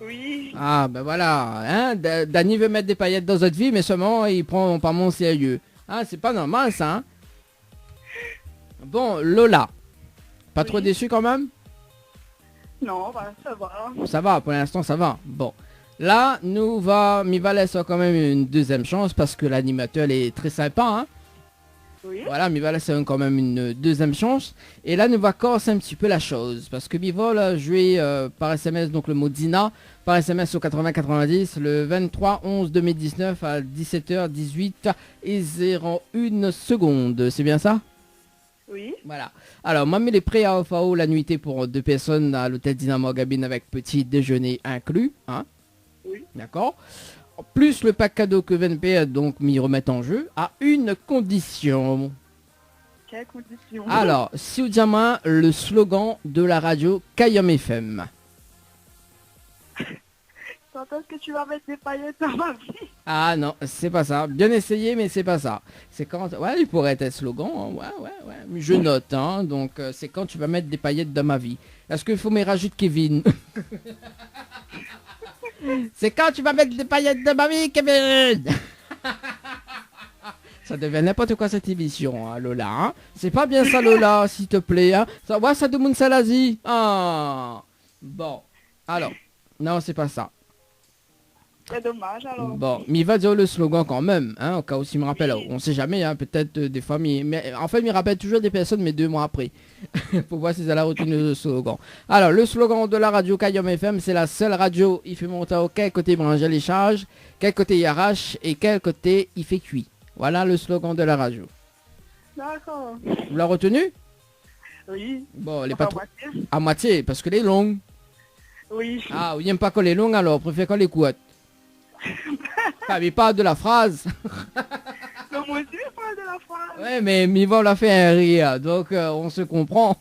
Oui. Ah, ben voilà. Hein, Dany veut mettre des paillettes dans notre vie, mais seulement il prend pas mon sérieux. Ah, c'est pas normal ça. Hein. Bon, Lola. Pas trop déçu quand même? Non, bah, ça va. Ça va, pour l'instant ça va. Bon. Là, mi va laisser quand même une deuxième chance parce que l'animateur est très sympa. Hein. Oui. Voilà, mi va laisser quand même une deuxième chance. Et là, nous va corser un petit peu la chose. Parce que mi va jouer par SMS, donc le mot Dina, par SMS au 80-90, le 23-11-2019 à 17h18 et 01 seconde. C'est bien ça? Oui. Voilà. Alors, moi, il est prêt à OFAO la nuitée pour 2 personnes à l'hôtel Dynamo Gabine avec petit déjeuner inclus. Hein. Oui. D'accord. Plus le pack cadeau que VNP donc m'y remettre en jeu à une condition. Quelle condition? Alors, si vous dites le slogan de la radio Kayam FM. Quand est-ce que tu vas mettre des paillettes dans ma vie? Ah non, c'est pas ça. Bien essayé, mais c'est pas ça. C'est quand... Ouais, il pourrait être slogan. Hein. Ouais. Je note, hein. Donc, c'est quand tu vas mettre des paillettes dans ma vie. Est-ce qu'il faut me rajouter Kevin? C'est quand tu vas mettre des paillettes dans ma vie, Kevin? Ça devient n'importe quoi cette émission, hein, Lola. Hein. C'est pas bien ça, Lola, s'il te plaît. Hein. Ça demande ça, l'Asie. Ah. Bon. Alors, non, c'est pas ça. C'est dommage alors. Bon, mais il va dire le slogan quand même, hein, au cas où s'il me rappelle. On sait jamais, hein, peut-être des fois, mais en fait, il me rappelle toujours des personnes, mais 2 mois après. Pour voir si ça a retenu le slogan. Alors, le slogan de la radio Kayam FM, c'est la seule radio, il fait monter au quel côté brancher les charges, quel côté il arrache et quel côté il fait cuit. Voilà le slogan de la radio. D'accord. Vous l'avez retenu? Oui. Bon, elle est Enfin, pas trop... À moitié, parce que les longues. Oui. Ah, vous n'aimez pas quand les longues, alors, préfère quand les courtes. Mais pas de la phrase. Non, moi aussi, je parle de la phrase. Ouais, mais Miva l'a fait un rire, donc on se comprend.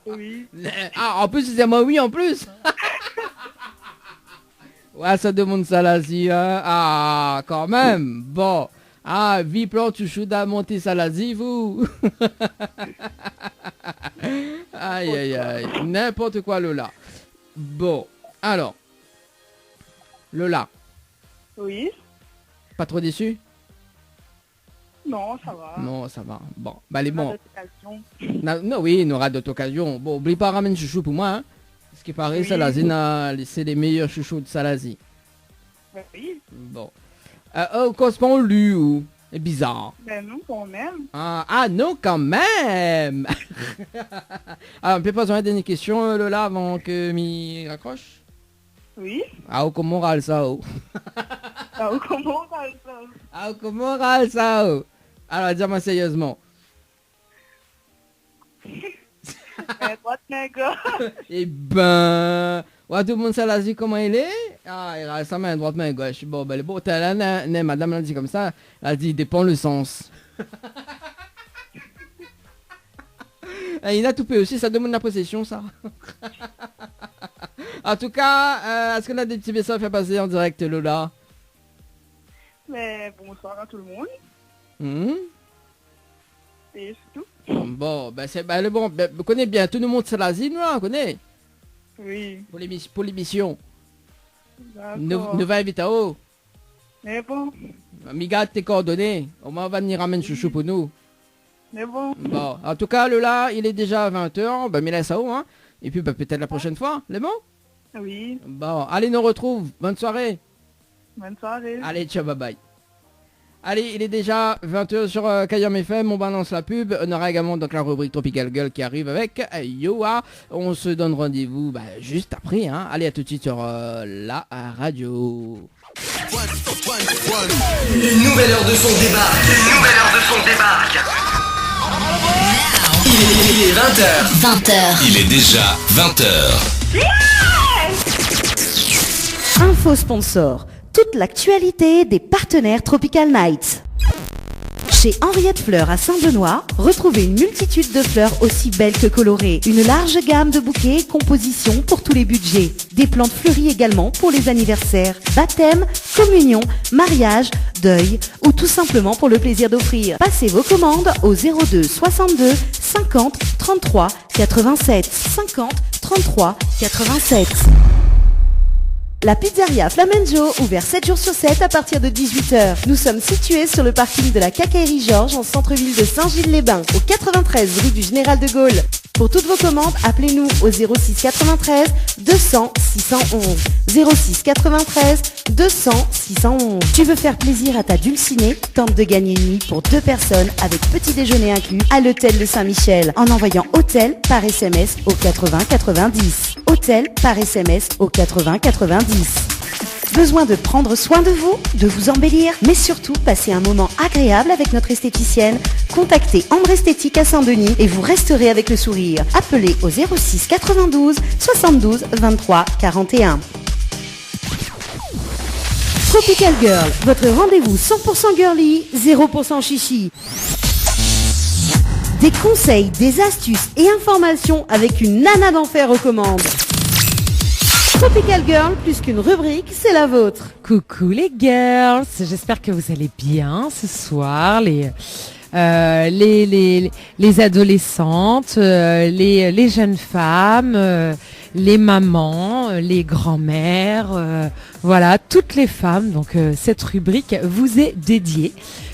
Oui. Ah, en plus, c'est moi oui, en plus. Ouais, ça demande ça là, si, hein. Ah, quand même. Bon. Ah, Viplan, tu choues à monter ça là, si, vous. Aïe. N'importe quoi, Lola. Bon. Alors. Lola. Oui. Pas trop déçu? Non, ça va. Non, ça va. Bon. Bah, les bons. Non. Non, oui, il aura d'autres occasions. Bon, oublie pas, ramène chouchou pour moi, hein. Ce qui paraît, Oui. Salazie, c'est les meilleurs chouchous de Salazie. Oui. Bon. Correspond lui ou? C'est bizarre. Ben non, quand même. Ah non, quand même. Alors, on peut pas une dernière question, Lola, avant que m'y raccroche? Oui. Ah, au moral, ça, oh. Ah, comment on parle ça? Ah, au moral, ça, oh. Alors, dis-moi sérieusement. Droite nègre. Eh ben, ouais, tout le monde sait la vie comment il est. Ah, il a sa main droite, main gauche. Bon, ben, bon, là, madame l'a dit comme ça. Elle a dit, dépend le sens. Et il a tout payé aussi, ça demande la possession, ça. En tout cas, est-ce qu'on a des petits messages à faire passer en direct, Lola? Mais bonsoir à tout le monde. Et c'est tout. Bon, ben c'est le bon. Ben, on connaît bien tout le monde, c'est la zine, là, on connaît. Oui. Pour l'émission. D'accord. Ne va inviter à haut. Mais bon. Amiga, tes coordonnées. Au moins, on va venir ramener chouchou pour nous. Mais bon. Bon, en tout cas, Lola, il est déjà 20h. Bah, mets la sao, hein. Et puis, bah, peut-être la prochaine fois. C'est bon? Oui. Bon, allez, nous retrouve. Bonne soirée. Bonne soirée. Allez, ciao, bye bye. Allez, il est déjà 20h sur Kayam FM, on balance la pub. On aura également donc la rubrique Tropical Girl qui arrive avec Yoa. On se donne rendez-vous juste après. Hein. Allez, à tout de suite sur la radio. Une nouvelle heure de son débarque. Il est 20h. 20h. Il est déjà 20h. Info sponsor. Toute l'actualité des partenaires Tropical Nights. Chez Henriette Fleurs à Saint-Benoît, retrouvez une multitude de fleurs aussi belles que colorées. Une large gamme de bouquets et compositions pour tous les budgets. Des plantes fleuries également pour les anniversaires, baptêmes, communions, mariages, deuil ou tout simplement pour le plaisir d'offrir. Passez vos commandes au 02 62 50 33 87 50 33 87. La pizzeria Flamenjo, ouvert 7 jours sur 7 à partir de 18h. Nous sommes situés sur le parking de la Quincaillerie Georges en centre-ville de Saint-Gilles-les-Bains, au 93 rue du Général de Gaulle. Pour toutes vos commandes, appelez-nous au 06 93 200 611. 06 93 200 611. Tu veux faire plaisir à ta dulcinée? Tente de gagner une nuit pour 2 personnes avec petit déjeuner inclus à l'hôtel de Saint-Michel en envoyant hôtel par SMS au 80 90. Hôtel par SMS au 80 90. Besoin de prendre soin de vous, de vous embellir, mais surtout passer un moment agréable avec notre esthéticienne? Contactez Ambre Esthétique à Saint-Denis et vous resterez avec le sourire. Appelez au 06 92 72 23 41. Tropical Girl, votre rendez-vous 100% girly, 0% chichi. Des conseils, des astuces et informations avec une nana d'enfer aux commandes. Tropical Girl, plus qu'une rubrique, c'est la vôtre. Coucou les girls, j'espère que vous allez bien ce soir, les adolescentes, les jeunes femmes, les mamans, les grands-mères, voilà, toutes les femmes. Donc cette rubrique vous est dédiée.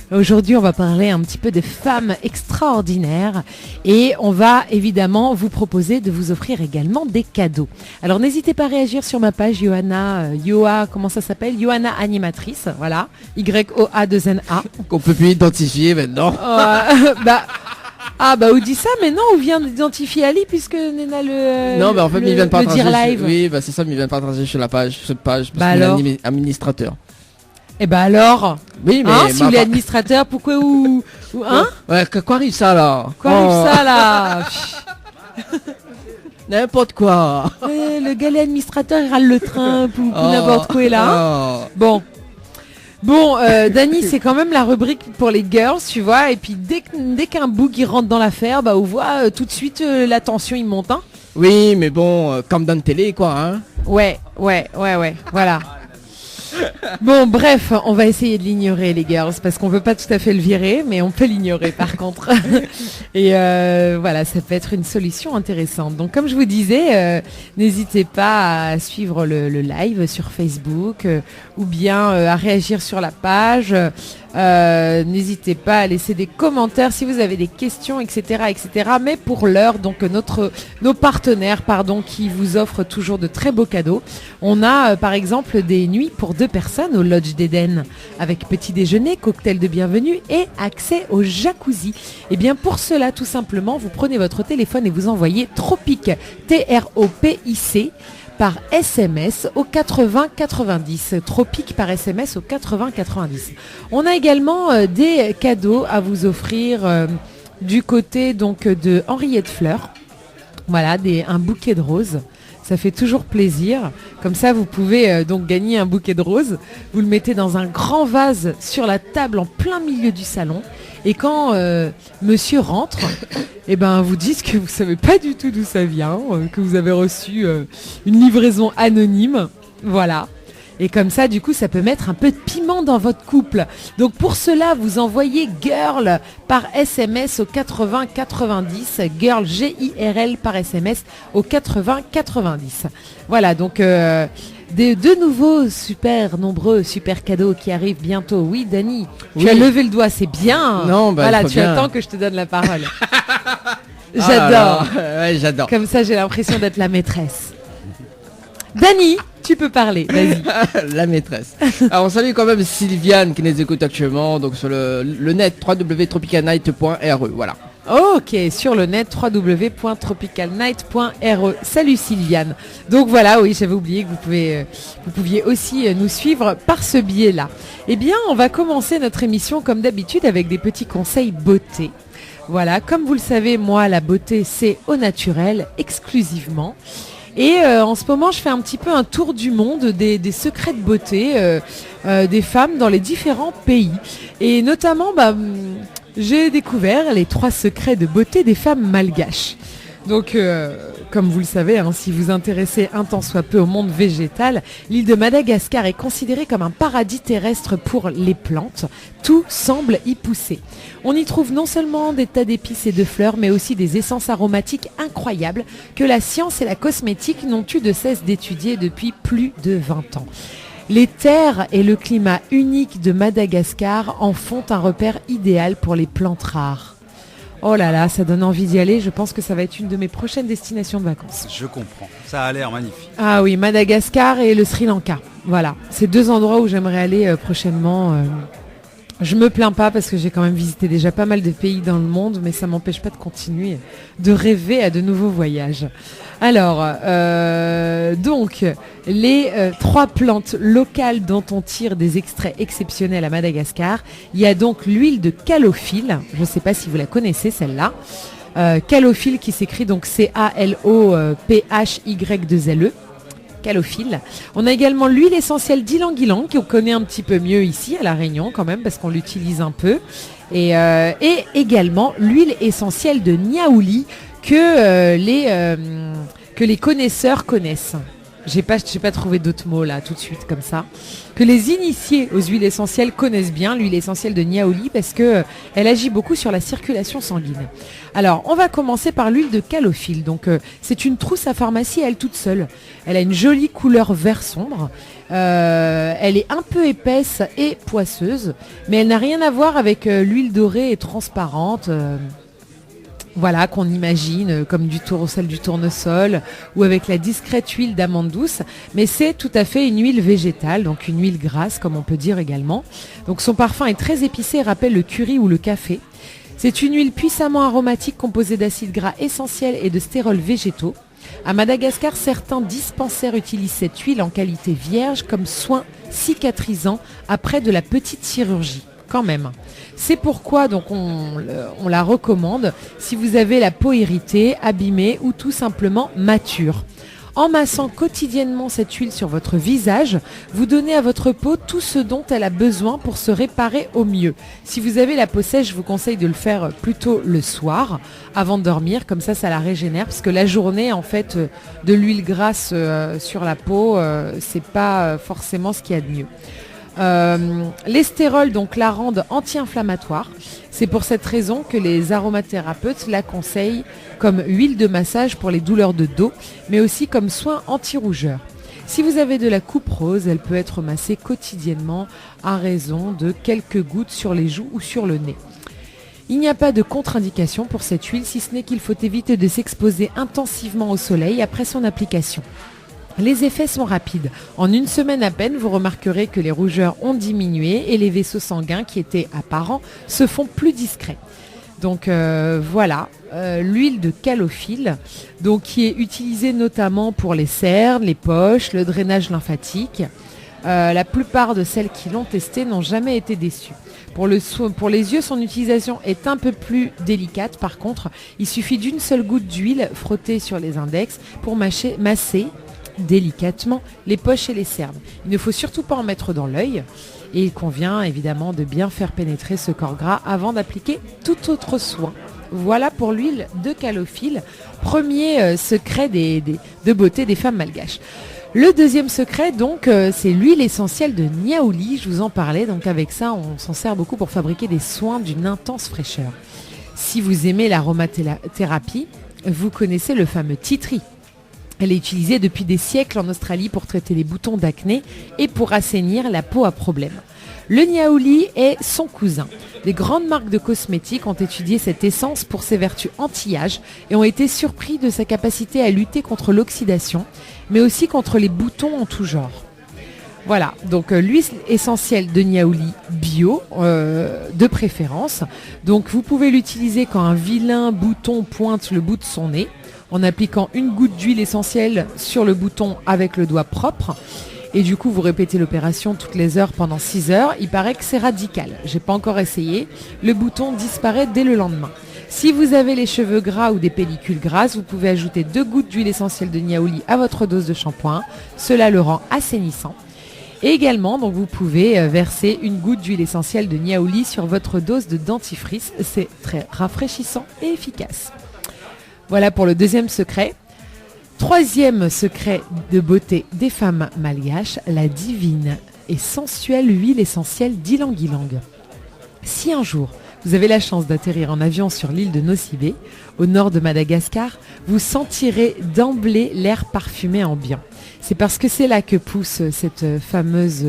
Aujourd'hui, on va parler un petit peu des femmes extraordinaires et on va évidemment vous proposer de vous offrir également des cadeaux. Alors n'hésitez pas à réagir sur ma page Yoa, comment ça s'appelle? Yoana Animatrice, voilà, YOA2NA. Qu'on peut plus identifier maintenant. Ou dit ça, mais non, on vient d'identifier Ali puisque Nena le non, mais en fait, il vient de partager dire live. Oui, c'est ça, mais il vient de partager sur la page, cette page, parce qu'il est administrateur. Eh ben alors, oui, mais si vous êtes administrateur, pourquoi ou hein? Ouais, quoi arrive ça là? Quoi arrive ça là? N'importe quoi. Ouais, le gars administrateur il râle le train pour n'importe quoi est là. Bon, Dani, c'est quand même la rubrique pour les girls, tu vois. Et puis dès qu'un boug il rentre dans l'affaire, on voit tout de suite la tension il monte. Hein. Oui, mais bon, comme dans la télé quoi. Hein. Ouais, voilà. Bon, bref, on va essayer de l'ignorer les girls parce qu'on veut pas tout à fait le virer, mais on peut l'ignorer par contre. Et voilà, ça peut être une solution intéressante. Donc comme je vous disais, n'hésitez pas à suivre le live sur Facebook ou bien à réagir sur la page. N'hésitez pas à laisser des commentaires si vous avez des questions, etc. Mais pour l'heure, donc nos partenaires, qui vous offrent toujours de très beaux cadeaux. On a par exemple des nuits pour 2 personnes au Lodge d'Eden avec petit déjeuner, cocktail de bienvenue et accès au jacuzzi. Et bien pour cela, tout simplement, vous prenez votre téléphone et vous envoyez Tropic, TROPIC, par SMS au 80 90. Tropique par SMS au 80 90. On a également des cadeaux à vous offrir du côté donc de Henriette Fleurs. Voilà, un bouquet de roses. Ça fait toujours plaisir. Comme ça, vous pouvez donc gagner un bouquet de roses. Vous le mettez dans un grand vase sur la table en plein milieu du salon. Et quand monsieur rentre, vous dites que vous savez pas du tout d'où ça vient, que vous avez reçu une livraison anonyme. Voilà. Et comme ça, du coup, ça peut mettre un peu de piment dans votre couple. Donc pour cela, vous envoyez girl par SMS au 80 90. Girl, GIRL par SMS au 80 90. Voilà, donc de nouveaux super nombreux super cadeaux qui arrivent bientôt. Oui, Dani, tu Oui. as levé le doigt, c'est bien. Non, bah, voilà, faut tu bien. attends que je te donne la parole. Ah J'adore. là, ouais, j'adore. Comme ça, j'ai l'impression d'être la maîtresse. Dani, tu peux parler, vas-y. La maîtresse. Alors on salue quand même Sylviane qui nous écoute actuellement donc sur le net www.tropicalnight.re. Voilà. Ok, sur le net www.tropicalnight.re. Salut Sylviane. Donc voilà, oui, j'avais oublié que vous pouviez aussi nous suivre par ce biais-là. Eh bien, on va commencer notre émission comme d'habitude avec des petits conseils beauté. Voilà, comme vous le savez, moi, la beauté, c'est au naturel, exclusivement. Et en ce moment, je fais un petit peu un tour du monde des secrets de beauté des femmes dans les différents pays. Et notamment, j'ai découvert les 3 secrets de beauté des femmes malgaches. Donc, comme vous le savez, si vous intéressez un tant soit peu au monde végétal, l'île de Madagascar est considérée comme un paradis terrestre pour les plantes. Tout semble y pousser. On y trouve non seulement des tas d'épices et de fleurs, mais aussi des essences aromatiques incroyables que la science et la cosmétique n'ont eu de cesse d'étudier depuis plus de 20 ans. Les terres et le climat unique de Madagascar en font un repère idéal pour les plantes rares. Oh là là, ça donne envie d'y aller. Je pense que ça va être une de mes prochaines destinations de vacances. Je comprends. Ça a l'air magnifique. Ah oui, Madagascar et le Sri Lanka. Voilà, c'est 2 endroits où j'aimerais aller prochainement. Je me plains pas parce que j'ai quand même visité déjà pas mal de pays dans le monde, mais ça m'empêche pas de continuer de rêver à de nouveaux voyages. Alors, donc, les 3 plantes locales dont on tire des extraits exceptionnels à Madagascar. Il y a donc l'huile de calophylle. Je ne sais pas si vous la connaissez celle-là. Calophylle qui s'écrit donc CALOPHY2LE. Calophylle. On a également l'huile essentielle d'ylang-ylang qu'on connaît un petit peu mieux ici à La Réunion quand même parce qu'on l'utilise un peu. Et également l'huile essentielle de niaouli que les connaisseurs connaissent. J'ai pas trouvé d'autres mots là tout de suite comme ça. Que les initiés aux huiles essentielles connaissent bien l'huile essentielle de niaouli parce que elle agit beaucoup sur la circulation sanguine. Alors, on va commencer par l'huile de calophylle. Donc, c'est une trousse à pharmacie elle toute seule. Elle a une jolie couleur vert sombre. Elle est un peu épaisse et poisseuse, mais elle n'a rien à voir avec l'huile dorée et transparente. Voilà, qu'on imagine comme celle du tournesol ou avec la discrète huile d'amande douce. Mais c'est tout à fait une huile végétale, donc une huile grasse comme on peut dire également. Donc son parfum est très épicé et rappelle le curry ou le café. C'est une huile puissamment aromatique composée d'acides gras essentiels et de stérols végétaux. À Madagascar, certains dispensaires utilisent cette huile en qualité vierge comme soin cicatrisant après de la petite chirurgie. Quand même. C'est pourquoi donc on la recommande si vous avez la peau irritée, abîmée ou tout simplement mature. En massant quotidiennement cette huile sur votre visage, vous donnez à votre peau tout ce dont elle a besoin pour se réparer au mieux. Si vous avez la peau sèche, je vous conseille de le faire plutôt le soir, avant de dormir, comme ça la régénère, parce que la journée, en fait, de l'huile grasse sur la peau, c'est pas forcément ce qu'il y a de mieux. Les stérols donc la rendent anti-inflammatoire. C'est pour cette raison que les aromathérapeutes la conseillent comme huile de massage pour les douleurs de dos, mais aussi comme soin anti-rougeur. Si vous avez de la coupe rose, elle peut être massée quotidiennement à raison de quelques gouttes sur les joues ou sur le nez. Il n'y a pas de contre-indication pour cette huile, si ce n'est qu'il faut éviter de s'exposer intensivement au soleil après son application. Les effets sont rapides. En 1 semaine à peine, vous remarquerez que les rougeurs ont diminué et les vaisseaux sanguins qui étaient apparents se font plus discrets. Donc voilà, l'huile de calophylle, donc qui est utilisée notamment pour les cernes, les poches, le drainage lymphatique. La plupart de celles qui l'ont testée n'ont jamais été déçues. Pour les yeux, son utilisation est un peu plus délicate. Par contre, il suffit d'une seule goutte d'huile frottée sur les index pour masser délicatement les poches et les cernes. Il ne faut surtout pas en mettre dans l'œil et il convient évidemment de bien faire pénétrer ce corps gras avant d'appliquer tout autre soin. Voilà pour l'huile de calophylle, premier secret de beauté des femmes malgaches. Le deuxième secret, donc, c'est l'huile essentielle de niaouli. Je vous en parlais. Donc, avec ça, on s'en sert beaucoup pour fabriquer des soins d'une intense fraîcheur. Si vous aimez l'aromathérapie, vous connaissez le fameux titri. Elle est utilisée depuis des siècles en Australie pour traiter les boutons d'acné et pour assainir la peau à problème. Le niaouli est son cousin. Les grandes marques de cosmétiques ont étudié cette essence pour ses vertus anti-âge et ont été surpris de sa capacité à lutter contre l'oxydation, mais aussi contre les boutons en tout genre. Voilà, donc l'huile essentielle de niaouli bio, de préférence. Donc vous pouvez l'utiliser quand un vilain bouton pointe le bout de son nez, en appliquant une goutte d'huile essentielle sur le bouton avec le doigt propre. Et du coup, vous répétez l'opération toutes les heures pendant 6 heures. Il paraît que c'est radical. J'ai pas encore essayé. Le bouton disparaît dès le lendemain. Si vous avez les cheveux gras ou des pellicules grasses, vous pouvez ajouter 2 gouttes d'huile essentielle de niaouli à votre dose de shampoing. Cela le rend assainissant. Et également, donc, vous pouvez verser une goutte d'huile essentielle de niaouli sur votre dose de dentifrice. C'est très rafraîchissant et efficace. Voilà pour le deuxième secret. Troisième secret de beauté des femmes malgaches, la divine et sensuelle huile essentielle d'ylang-ylang. Si un jour vous avez la chance d'atterrir en avion sur l'île de Nosy Be, au nord de Madagascar, vous sentirez d'emblée l'air parfumé ambiant. C'est parce que c'est là que pousse cette fameuse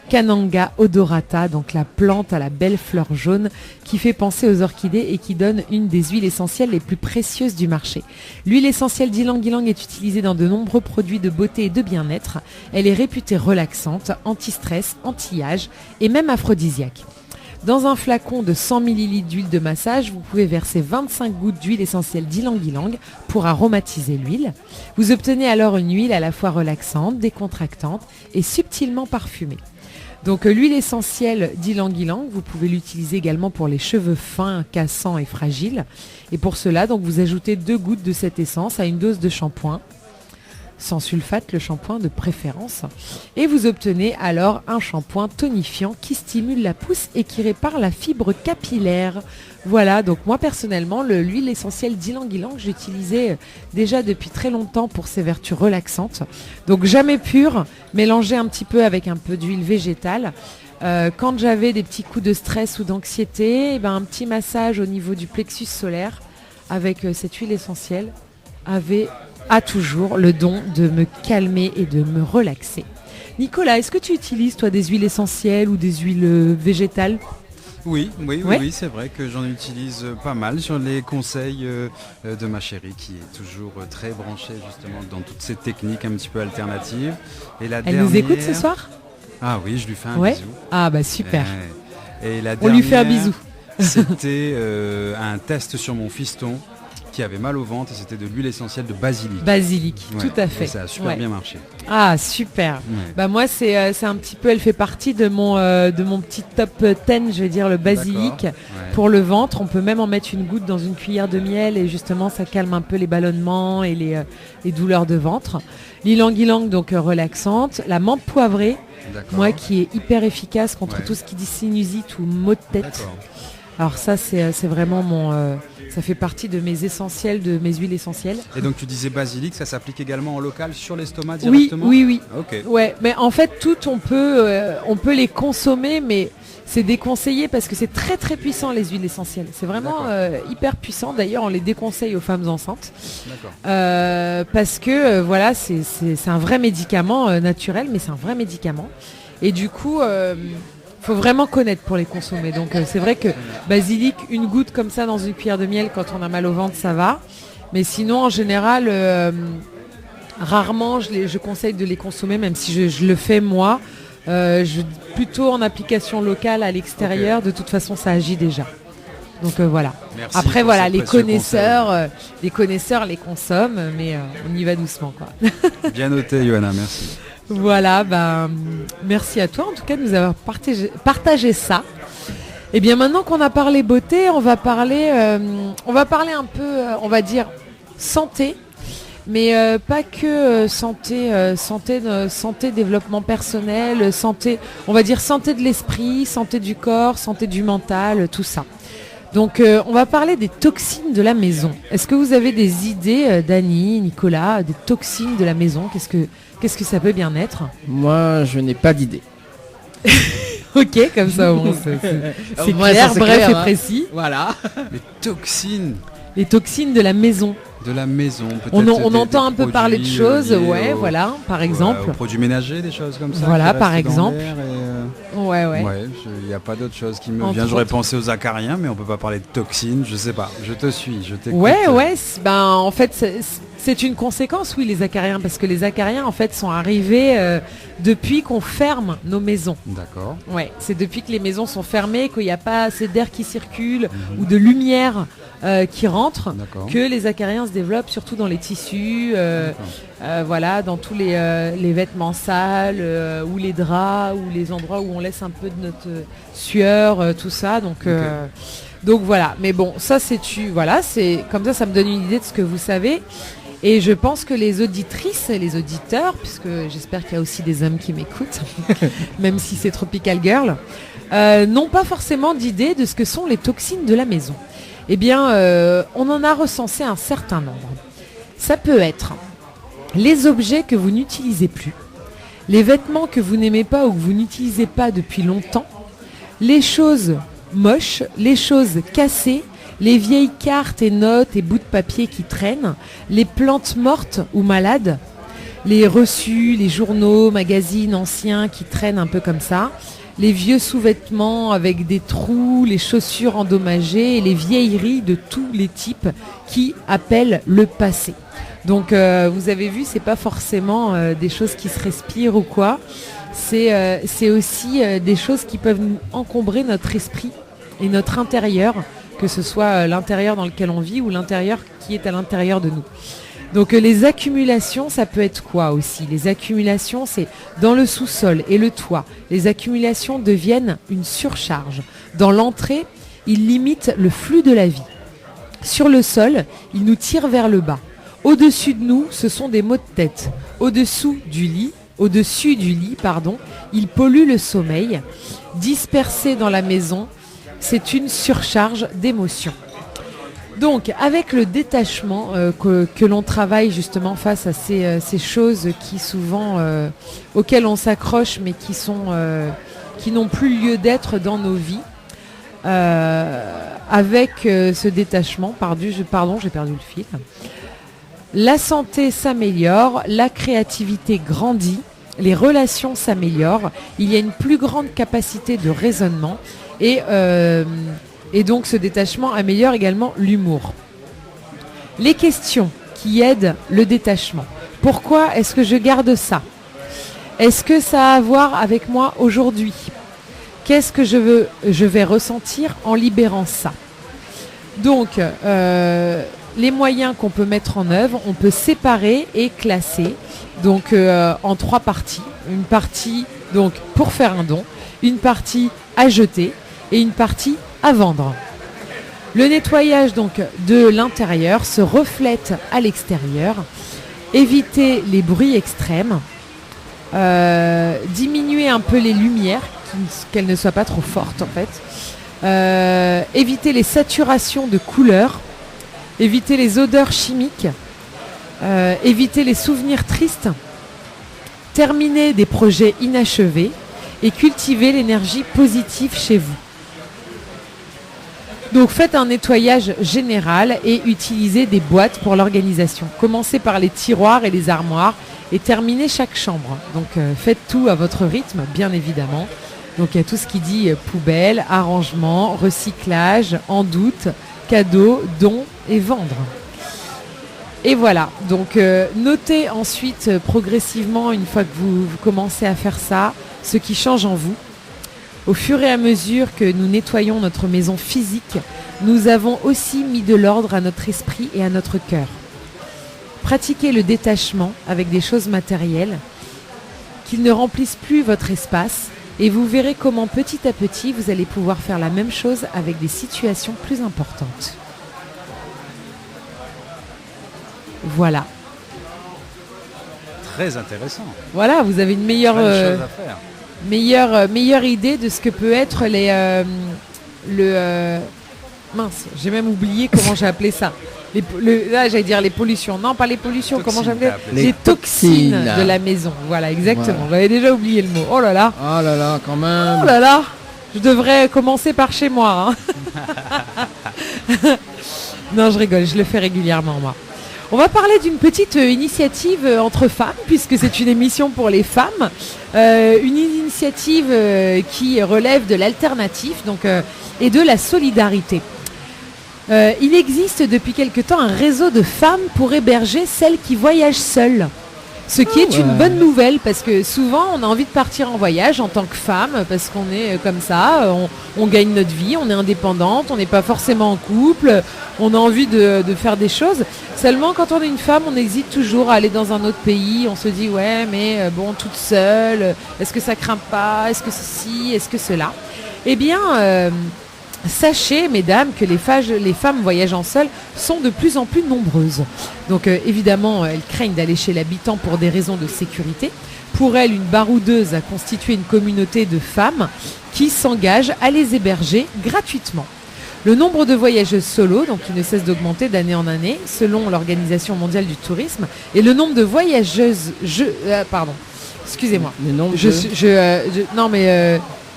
Cananga odorata, donc la plante à la belle fleur jaune qui fait penser aux orchidées et qui donne une des huiles essentielles les plus précieuses du marché. L'huile essentielle d'ylang-ylang est utilisée dans de nombreux produits de beauté et de bien-être. Elle est réputée relaxante, anti-stress, anti-âge et même aphrodisiaque. Dans un flacon de 100 ml d'huile de massage, vous pouvez verser 25 gouttes d'huile essentielle d'ylang-ylang pour aromatiser l'huile. Vous obtenez alors une huile à la fois relaxante, décontractante et subtilement parfumée. Donc l'huile essentielle d'ylang-ylang, vous pouvez l'utiliser également pour les cheveux fins, cassants et fragiles. Et pour cela, donc, vous ajoutez 2 gouttes de cette essence à une dose de shampoing. Sans sulfate, le shampoing de préférence. Et vous obtenez alors un shampoing tonifiant qui stimule la pousse et qui répare la fibre capillaire. Voilà, donc moi personnellement, l'huile essentielle d'ylang-ylang, j'utilisais déjà depuis très longtemps pour ses vertus relaxantes. Donc jamais pure, mélangée un petit peu avec un peu d'huile végétale. Quand j'avais des petits coups de stress ou d'anxiété, un petit massage au niveau du plexus solaire avec cette huile essentielle a toujours le don de me calmer et de me relaxer. Nicolas, est-ce que tu utilises toi des huiles essentielles ou des huiles végétales ? Oui, c'est vrai que j'en utilise pas mal sur les conseils de ma chérie qui est toujours très branchée justement dans toutes ces techniques un petit peu alternatives. Et Elle nous écoute ce soir ? Ah oui, je lui fais un bisou. Ah bah super. Et la On lui fait un bisou. C'était un test sur mon fiston qui avait mal au ventre et c'était de l'huile essentielle de basilic. Basilic, tout à fait. Et ça a super bien marché. Ah super. Ouais. Bah moi c'est un petit peu, elle fait partie de mon petit top 10, je vais dire le basilic pour le ventre. On peut même en mettre une goutte dans une cuillère de miel et justement ça calme un peu les ballonnements et les douleurs de ventre. L'ylang-ylang donc relaxante, la menthe poivrée, moi qui est hyper efficace contre tout ce qui dit sinusite ou maux de tête. D'accord. Alors ça c'est vraiment ça fait partie de mes essentiels, de mes huiles essentielles. Et donc tu disais basilic, ça s'applique également en local sur l'estomac directement ? Oui. Ok. Ouais, mais en fait toutes on peut les consommer, mais c'est déconseillé parce que c'est très très puissant les huiles essentielles. C'est vraiment hyper puissant. D'ailleurs on les déconseille aux femmes enceintes. Parce que voilà, c'est un vrai médicament naturel, mais c'est un vrai médicament. Et du coup... faut vraiment connaître pour les consommer. Donc c'est vrai que basilic, une goutte comme ça dans une cuillère de miel quand on a mal au ventre, ça va. Mais sinon, en général, rarement je conseille de les consommer, même si je le fais moi. Plutôt en application locale à l'extérieur. De toute façon, ça agit déjà. Donc voilà. Merci. Après voilà, les connaisseurs les consomment, mais on y va doucement quoi. Bien noté, Johanna, merci. Voilà, merci à toi en tout cas de nous avoir partagé ça. Et bien maintenant qu'on a parlé beauté, on va parler un peu, on va dire santé, mais pas que santé, développement personnel, santé, on va dire santé de l'esprit, santé du corps, santé du mental, tout ça. Donc on va parler des toxines de la maison. Est-ce que vous avez des idées, Dany, Nicolas, des toxines de la maison ? Qu'est-ce que ça peut bien être ? Moi, je n'ai pas d'idée. Ok, comme ça, c'est clair, bref et précis. Voilà. Les toxines. Les toxines de la maison. De la maison, peut-être. On entend un peu parler de choses, voilà, par exemple. Aux produits ménagers, des choses comme ça. Voilà, par exemple. Ouais, il n'y a pas d'autre chose qui me vient. J'aurais pensé aux acariens, mais on peut pas parler de toxines, je sais pas. Je te suis, je t'écoute. En fait, c'est une conséquence, oui, les acariens, parce que les acariens, en fait, sont arrivés depuis qu'on ferme nos maisons. D'accord. Ouais, c'est depuis que les maisons sont fermées, qu'il n'y a pas assez d'air qui circule ou de lumière qui rentre, que les acariens se développent, surtout dans les tissus, voilà, dans tous les vêtements sales, ou les draps, ou les endroits où on laisse un peu de notre sueur, tout ça. Donc voilà. Mais bon, ça c'est comme ça me donne une idée de ce que vous savez. Et je pense que les auditrices et les auditeurs, puisque j'espère qu'il y a aussi des hommes qui m'écoutent, même si c'est Tropical Girl, n'ont pas forcément d'idée de ce que sont les toxines de la maison. Eh bien, on en a recensé un certain nombre. Ça peut être les objets que vous n'utilisez plus, les vêtements que vous n'aimez pas ou que vous n'utilisez pas depuis longtemps, les choses moches, les choses cassées, les vieilles cartes et notes et bouts de papier qui traînent, les plantes mortes ou malades, les reçus, les journaux, magazines anciens qui traînent un peu comme ça, les vieux sous-vêtements avec des trous, les chaussures endommagées et les vieilleries de tous les types qui appellent le passé. Donc vous avez vu, c'est pas forcément des choses qui se respirent ou quoi, c'est aussi des choses qui peuvent encombrer notre esprit et notre intérieur, que ce soit l'intérieur dans lequel on vit ou l'intérieur qui est à l'intérieur de nous. Donc les accumulations, ça peut être quoi aussi? Les accumulations, c'est dans le sous-sol et le toit. Les accumulations deviennent une surcharge. Dans l'entrée, ils limitent le flux de la vie. Sur le sol, ils nous tirent vers le bas. Au-dessus de nous, ce sont des maux de tête. Au-dessus du lit, ils polluent le sommeil. Dispersés dans la maison, c'est une surcharge d'émotions. Donc, avec le détachement que l'on travaille justement face à ces choses qui souvent auxquelles on s'accroche, mais qui n'ont plus lieu d'être dans nos vies, avec ce détachement, j'ai perdu le fil. La santé s'améliore, la créativité grandit, les relations s'améliorent, il y a une plus grande capacité de raisonnement et donc ce détachement améliore également l'humour. Les questions qui aident le détachement. Pourquoi est-ce que je garde ça? Est-ce que ça a à voir avec moi aujourd'hui? Qu'est-ce que je vais ressentir en libérant ça? Donc, les moyens qu'on peut mettre en œuvre, on peut séparer et classer donc en 3 parties. Une partie donc pour faire un don, une partie à jeter et une partie à vendre. Le nettoyage donc de l'intérieur se reflète à l'extérieur. Éviter les bruits extrêmes, diminuer un peu les lumières, qu'elles ne soient pas trop fortes en fait. Éviter les saturations de couleurs, éviter les odeurs chimiques, éviter les souvenirs tristes, terminer des projets inachevés et cultiver l'énergie positive chez vous. Donc faites un nettoyage général et utilisez des boîtes pour l'organisation. Commencez par les tiroirs et les armoires et terminez chaque chambre. Donc faites tout à votre rythme, bien évidemment. Donc il y a tout ce qui dit poubelle, arrangement, recyclage, en doute, cadeau, don et vendre. Et voilà, donc notez ensuite progressivement, une fois que vous commencez à faire ça, ce qui change en vous. Au fur et à mesure que nous nettoyons notre maison physique, nous avons aussi mis de l'ordre à notre esprit et à notre cœur. Pratiquez le détachement avec des choses matérielles, qu'ils ne remplissent plus votre espace, et vous verrez comment petit à petit vous allez pouvoir faire la même chose avec des situations plus importantes. Voilà. Très intéressant. Voilà, vous avez une meilleure idée de ce que peut être mince, j'ai même oublié comment j'ai appelé ça. Là, j'allais dire les pollutions. Non, pas les pollutions, toxines, comment j'appelais les toxines de la maison. Voilà, exactement. Voilà. J'avais déjà oublié le mot. Oh là là. Oh là là, quand même. Oh là là. Je devrais commencer par chez moi. Hein. Non, je rigole, je le fais régulièrement, moi. On va parler d'une petite initiative entre femmes, puisque c'est une émission pour les femmes. Une initiative qui relève de l'alternatif et de la solidarité. Il existe depuis quelque temps un réseau de femmes pour héberger celles qui voyagent seules. Ce qui est une bonne nouvelle, parce que souvent on a envie de partir en voyage en tant que femme, parce qu'on est comme ça, on gagne notre vie, on est indépendante, on n'est pas forcément en couple, on a envie de faire des choses. Seulement quand on est une femme, on hésite toujours à aller dans un autre pays, on se dit ouais mais bon, toute seule, est-ce que ça craint pas, est-ce que ceci, est-ce que cela. Eh bien, sachez, mesdames, que les femmes voyageant seules sont de plus en plus nombreuses. Donc évidemment, elles craignent d'aller chez l'habitant pour des raisons de sécurité. Pour elles, une baroudeuse a constitué une communauté de femmes qui s'engagent à les héberger gratuitement. Le nombre de voyageuses solo, donc qui ne cesse d'augmenter d'année en année, selon l'Organisation mondiale du tourisme, et le nombre de voyageuses... excusez-moi.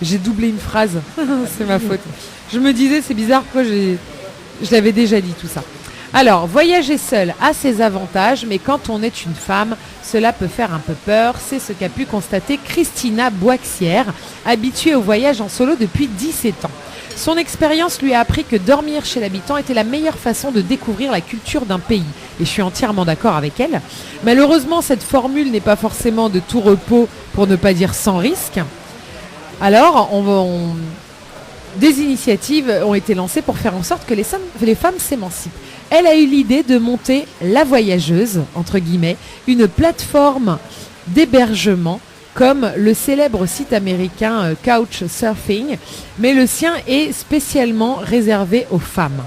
J'ai doublé une phrase. C'est ma faute. Je me disais, c'est bizarre, pourquoi je l'avais déjà dit tout ça. Alors, voyager seul a ses avantages, mais quand on est une femme, cela peut faire un peu peur. C'est ce qu'a pu constater Christina Boixière, habituée au voyage en solo depuis 17 ans. Son expérience lui a appris que dormir chez l'habitant était la meilleure façon de découvrir la culture d'un pays. Et je suis entièrement d'accord avec elle. Malheureusement, cette formule n'est pas forcément de tout repos, pour ne pas dire sans risque. Alors, des initiatives ont été lancées pour faire en sorte que les femmes s'émancipent. Elle a eu l'idée de monter La Voyageuse, entre guillemets, une plateforme d'hébergement comme le célèbre site américain Couchsurfing, mais le sien est spécialement réservé aux femmes.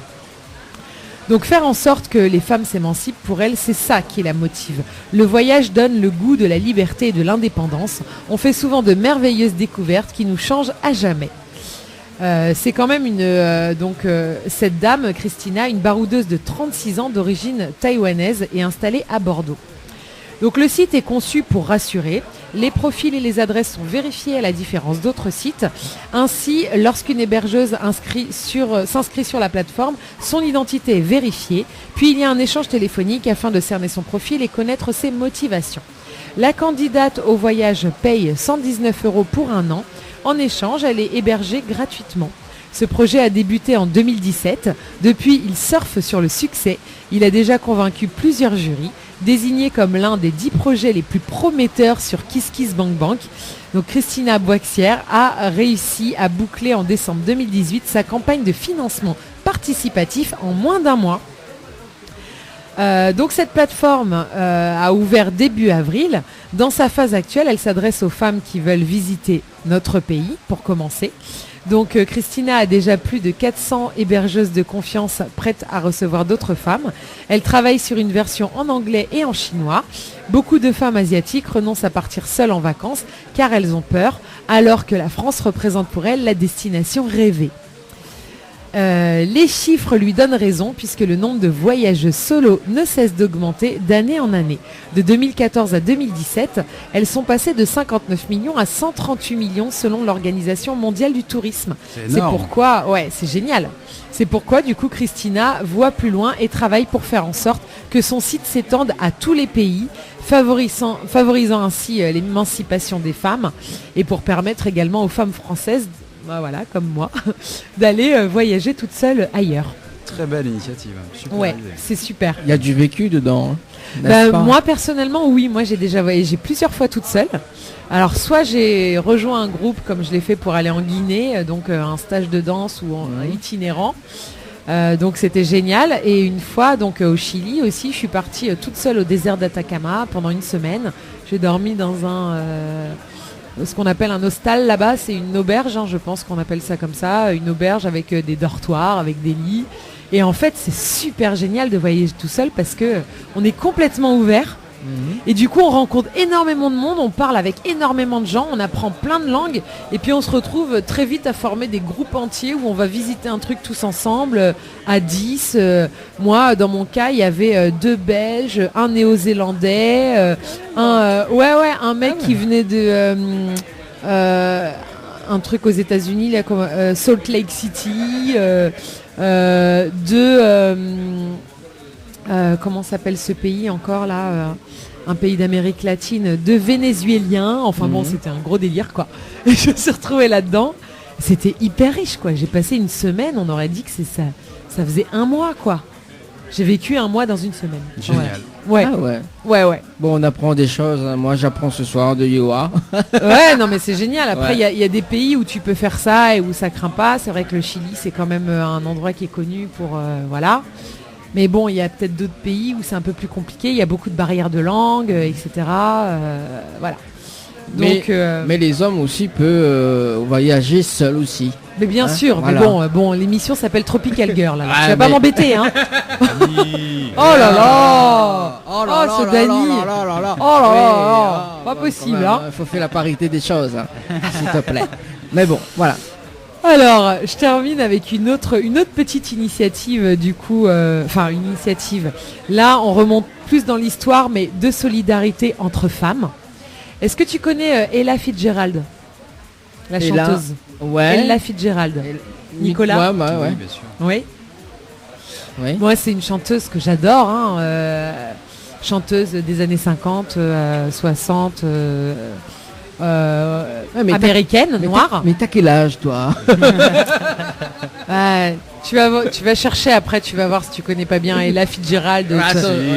Donc faire en sorte que les femmes s'émancipent, pour elle, c'est ça qui la motive. Le voyage donne le goût de la liberté et de l'indépendance. On fait souvent de merveilleuses découvertes qui nous changent à jamais. C'est quand même cette dame, Christina, une baroudeuse de 36 ans d'origine taïwanaise et installée à Bordeaux. Donc le site est conçu pour rassurer. Les profils et les adresses sont vérifiés à la différence d'autres sites. Ainsi, lorsqu'une hébergeuse s'inscrit sur la plateforme, son identité est vérifiée. Puis il y a un échange téléphonique afin de cerner son profil et connaître ses motivations. La candidate au voyage paye 119 € pour un an. En échange, elle est hébergée gratuitement. Ce projet a débuté en 2017. Depuis, il surfe sur le succès. Il a déjà convaincu plusieurs jurys, désigné comme l'un des 10 projets les plus prometteurs sur KissKissBankBank. Donc Christina Boixière a réussi à boucler en décembre 2018 sa campagne de financement participatif en moins d'un mois. Donc cette plateforme a ouvert début avril. Dans sa phase actuelle, elle s'adresse aux femmes qui veulent visiter notre pays, pour commencer. Donc Christina a déjà plus de 400 hébergeuses de confiance prêtes à recevoir d'autres femmes. Elle travaille sur une version en anglais et en chinois. Beaucoup de femmes asiatiques renoncent à partir seules en vacances car elles ont peur, alors que la France représente pour elles la destination rêvée. Les chiffres lui donnent raison puisque le nombre de voyageuses solo ne cesse d'augmenter d'année en année. De 2014 à 2017, elles sont passées de 59 millions à 138 millions selon l'Organisation mondiale du tourisme. C'est pourquoi, c'est génial. C'est pourquoi du coup Christina voit plus loin et travaille pour faire en sorte que son site s'étende à tous les pays, favorisant ainsi l'émancipation des femmes et pour permettre également aux femmes françaises, comme moi, d'aller voyager toute seule ailleurs. Très belle initiative. Super ouais, idée. c'est super. Il y a du vécu dedans. Hein, moi personnellement, oui. Moi j'ai déjà voyagé plusieurs fois toute seule. Alors soit j'ai rejoint un groupe comme je l'ai fait pour aller en Guinée, donc un stage de danse ou un itinérant. Donc c'était génial. Et une fois donc au Chili aussi, je suis partie toute seule au désert d'Atacama pendant une semaine. J'ai dormi dans ce qu'on appelle un hostel là-bas, c'est une auberge, je pense qu'on appelle ça comme ça, une auberge avec des dortoirs, avec des lits. Et en fait, c'est super génial de voyager tout seul parce que on est complètement ouvert. Et du coup, on rencontre énormément de monde, on parle avec énormément de gens, on apprend plein de langues. Et puis, on se retrouve très vite à former des groupes entiers où on va visiter un truc tous ensemble, à 10. Moi, dans mon cas, il y avait 2 Belges, un Néo-Zélandais, un mec qui venait de... un truc aux États-Unis, là, comme Salt Lake City, comment s'appelle ce pays encore là un pays d'Amérique latine, de Vénézuéliens. Enfin bon, c'était un gros délire quoi. Et je me suis retrouvée là-dedans. C'était hyper riche quoi. J'ai passé une semaine, on aurait dit que ça faisait un mois quoi. J'ai vécu un mois dans une semaine. Génial. Ouais. Ah ouais. Ouais. Bon, on apprend des choses. Moi, j'apprends ce soir de Yoa. Ouais, non mais c'est génial. Après, il Ouais. y a des pays où tu peux faire ça et où ça craint pas. C'est vrai que le Chili, c'est quand même un endroit qui est connu pour... voilà. Mais bon, il y a peut-être d'autres pays où c'est un peu plus compliqué. Il y a beaucoup de barrières de langue, etc. Voilà. Donc, Mais les hommes aussi peuvent voyager seuls aussi. mais bien Hein, sûr. voilà. Mais bon, l'émission s'appelle Tropical Girl. Alors, Ah, tu vas pas mais- m'embêter, hein. Oh là là. Oh, ce Dany. Oh là là. Pas possible, hein. Il faut faire la parité des choses, hein, s'il te plaît. Mais bon, voilà. Alors, je termine avec une autre petite initiative du coup, enfin une initiative. Là, on remonte plus dans l'histoire, mais de solidarité entre femmes. Est-ce que tu connais Ella Fitzgerald, la Ella, chanteuse? Ouais. Ella Fitzgerald. Nicolas? Ouais, ouais. Oui, bien sûr. Oui. Oui. Moi, c'est une chanteuse que j'adore, hein, chanteuse des années 50, 60, mais américaine, noire. Mais t'as quel âge, toi? Ouais, tu vas chercher après, tu vas voir si tu connais pas bien Ella Fitzgerald.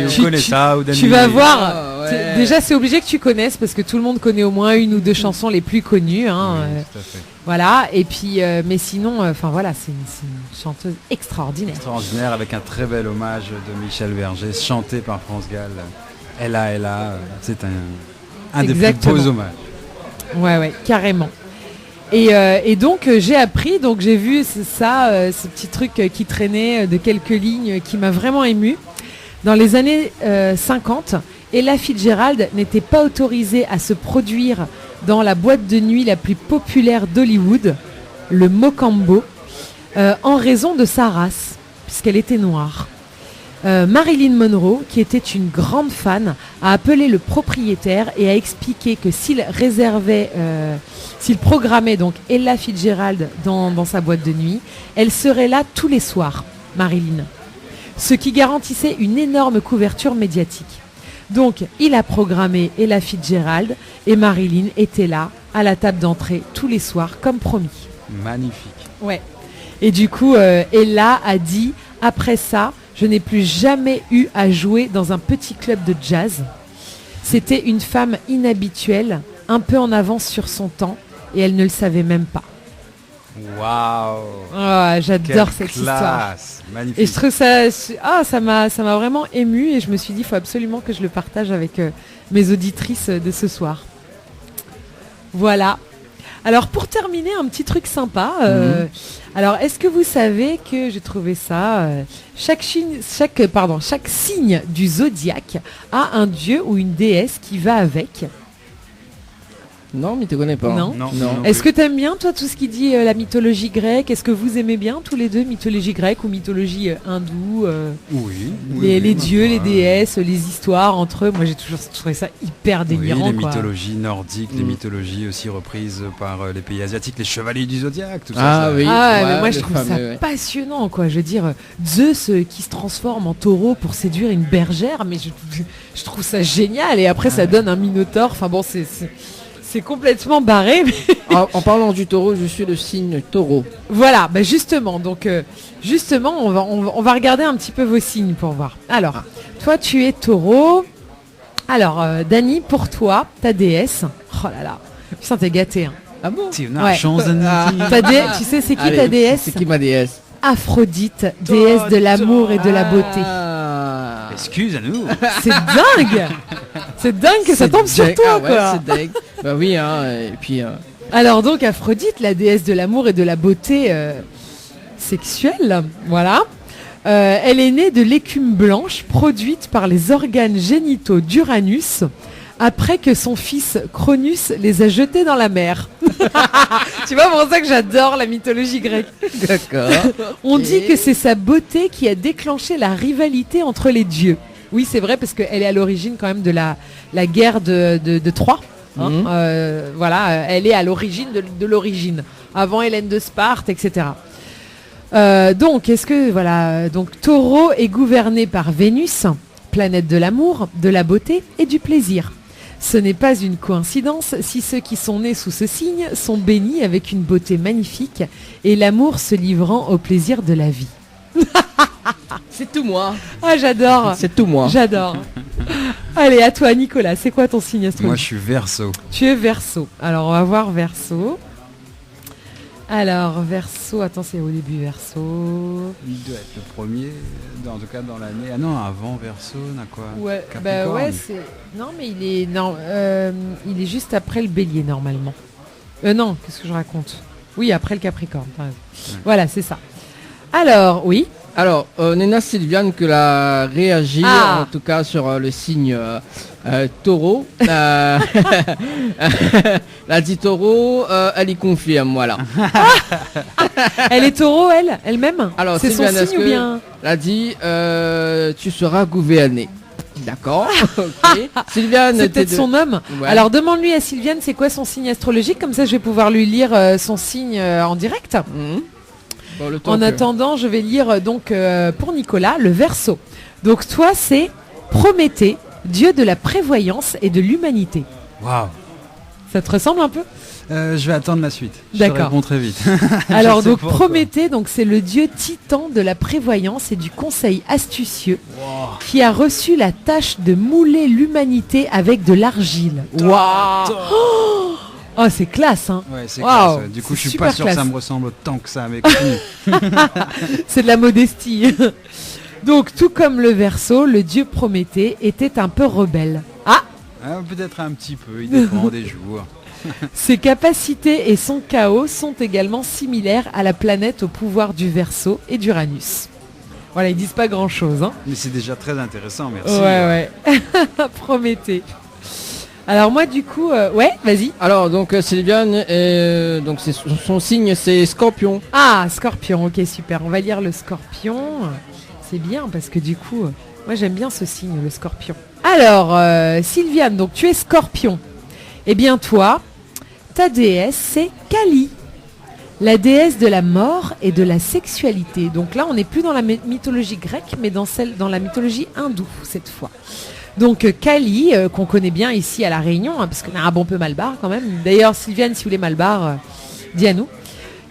Si, on connaît ça. Ou Tu vas voir. Ah, ouais. Déjà, c'est obligé que tu connaisses parce que tout le monde connaît au moins une ou deux chansons les plus connues. Hein, Oui, tout à fait. voilà. Et puis, mais sinon, enfin voilà, c'est une chanteuse extraordinaire. Extraordinaire, avec un très bel hommage de Michel Berger, chanté par France Gall. Ella, c'est un des plus Exactement. beaux hommages. Ouais, carrément. Et donc j'ai appris, donc j'ai vu ça, ce petit truc qui traînait de quelques lignes qui m'a vraiment ému. Dans les années 50, Ella Fitzgerald n'était pas autorisée à se produire dans la boîte de nuit la plus populaire d'Hollywood, le Mocambo, en raison de sa race, puisqu'elle était noire. Marilyn Monroe, qui était une grande fan, a appelé le propriétaire et a expliqué que s'il programmait donc Ella Fitzgerald dans sa boîte de nuit, elle serait là tous les soirs, Marilyn. Ce qui garantissait une énorme couverture médiatique. Donc, il a programmé Ella Fitzgerald et Marilyn était là, à la table d'entrée, tous les soirs, comme promis. Magnifique. Ouais. Et du coup, Ella a dit, après ça, je n'ai plus jamais eu à jouer dans un petit club de jazz. C'était une femme inhabituelle, un peu en avance sur son temps, et elle ne le savait même pas. Waouh. Oh, j'adore Quelle cette histoire. classe. Magnifique. Et je trouve ça, ça m'a vraiment ému et je me suis dit, il faut absolument que je le partage avec mes auditrices de ce soir. Voilà. Alors pour terminer, un petit truc sympa. Alors est-ce que vous savez que j'ai trouvé ça chaque signe du zodiaque a un dieu ou une déesse qui va avec. Non, mais tu connais pas. Non. Non. Est-ce que tu aimes bien toi tout ce qui dit la mythologie grecque? Est-ce que vous aimez bien tous les deux mythologie grecque ou mythologie hindoue Oui. les dieux, les bah, déesses, les histoires entre eux? Moi j'ai toujours trouvé ça hyper délirant. Oui, les quoi. mythologies nordiques, les mythologies aussi reprises par les pays asiatiques, les chevaliers du zodiaque, tout Ah ça. oui. Ah Ouais, mais moi je le trouve ça fameux, ouais. passionnant quoi. Je veux dire Zeus qui se transforme en taureau pour séduire une bergère, mais je trouve ça génial et après ça donne un minotaure. Enfin bon c'est complètement barré. Mais En parlant du taureau, je suis le signe taureau. voilà, bah justement. Donc justement on va regarder un petit peu vos signes pour voir. Alors toi tu es taureau. Alors Dany, pour toi ta déesse. Oh là là. Putain t'es gâté. Hein. Ah bon? C'est une Ouais. chance de Tu sais c'est qui Allez, ta déesse? C'est qui ma déesse? Aphrodite, déesse de l'amour et de la beauté. Ah. Excuse-nous. C'est dingue. C'est dingue que ça C'est tombe sur dingue. toi Ah ouais, quoi. c'est dingue. Bah oui, hein, et puis... Alors donc Aphrodite, la déesse de l'amour et de la beauté sexuelle, voilà. Elle est née de l'écume blanche produite par les organes génitaux d'Uranus après que son fils Cronus les a jetés dans la mer. Tu vois, pour ça que j'adore la mythologie grecque. D'accord. On dit que c'est sa beauté qui a déclenché la rivalité entre les dieux. Oui, c'est vrai, parce qu'elle est à l'origine quand même de la guerre de Troie. Hein. Voilà, elle est à l'origine de l'origine. Avant Hélène de Sparte, etc. Donc, est-ce que, voilà, donc Taureau est gouverné par Vénus, planète de l'amour, de la beauté et du plaisir. Ce n'est pas une coïncidence si ceux qui sont nés sous ce signe sont bénis avec une beauté magnifique et l'amour se livrant au plaisir de la vie. C'est tout moi. Ah, j'adore. C'est tout moi. J'adore. Allez, à toi, Nicolas, c'est quoi ton signe astrologique? Moi, je suis Verseau. Tu es Verseau. Alors, on va voir Verseau. Alors, Verseau, attends, c'est au début Verseau. Il doit être le premier, en tout cas dans l'année. Ah non, avant Verseau, on a quoi? Ouais, Capricorne. bah ouais, c'est. Non, mais il est juste après le Bélier normalement. Non, qu'est-ce que je raconte? Oui, après le Capricorne. T'as raison. Ouais. Voilà, c'est ça. Alors, oui. Alors, Nena Sylviane que a réagi, en tout cas sur le signe Taureau. Elle a dit Taureau, elle y confirme, voilà. Elle est Taureau, elle-même. Alors, c'est son Sylviane, signe ou bien? Elle a dit, tu seras gouverné. D'accord. Ok. Sylviane, c'est peut-être son homme. Ouais. Alors, demande-lui à Sylviane, c'est quoi son signe astrologique? Comme ça, je vais pouvoir lui lire son signe en direct. Mmh. Bon, En attendant, je vais lire donc pour Nicolas le Verseau. Donc toi, c'est Prométhée, dieu de la prévoyance et de l'humanité. Waouh. Ça te ressemble un peu? Je vais attendre la suite. D'accord. Je te réponds très vite. Alors donc Prométhée, donc c'est le dieu titan de la prévoyance et du conseil astucieux qui a reçu la tâche de mouler l'humanité avec de l'argile. Waouh. Oh, c'est classe, hein. Ouais, c'est Wow, classe. Ouais. Du coup, je suis super pas sûr classe. que ça me ressemble autant que ça, mais continue. C'est de la modestie. Donc, tout comme le Verseau, le dieu Prométhée était un peu rebelle. Ah, Peut-être un petit peu, il dépend des jours. ses capacités et son chaos sont également similaires à la planète au pouvoir du Verseau et d'Uranus. Voilà, ils disent pas grand-chose, hein. Mais c'est déjà très intéressant, merci. Ouais. Prométhée. Alors moi du coup, ouais, vas-y. Alors donc Sylviane, donc son signe c'est Scorpion. Ah, Scorpion, ok, super. On va lire le Scorpion. C'est bien parce que du coup, moi j'aime bien ce signe, le Scorpion. Alors, Sylviane, donc tu es Scorpion. Eh bien toi, ta déesse c'est Kali, la déesse de la mort et de la sexualité. Donc là, on n'est plus dans la mythologie grecque, mais dans la mythologie hindoue cette fois. Donc Kali, qu'on connaît bien ici à La Réunion, hein, parce qu'on a un bon peu Malbar quand même. D'ailleurs, Sylviane, si vous voulez Malbar, dis à nous.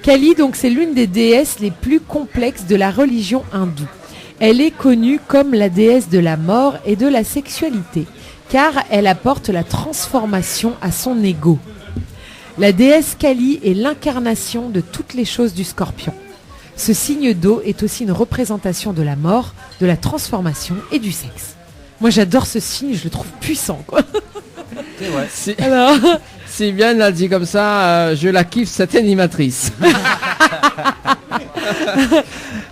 Kali, donc, c'est l'une des déesses les plus complexes de la religion hindoue. Elle est connue comme la déesse de la mort et de la sexualité, car elle apporte la transformation à son ego. La déesse Kali est l'incarnation de toutes les choses du Scorpion. Ce signe d'eau est aussi une représentation de la mort, de la transformation et du sexe. Moi j'adore ce signe, je le trouve puissant quoi. C'est vrai. Alors, Sylviane a dit comme ça, je la kiffe cette animatrice.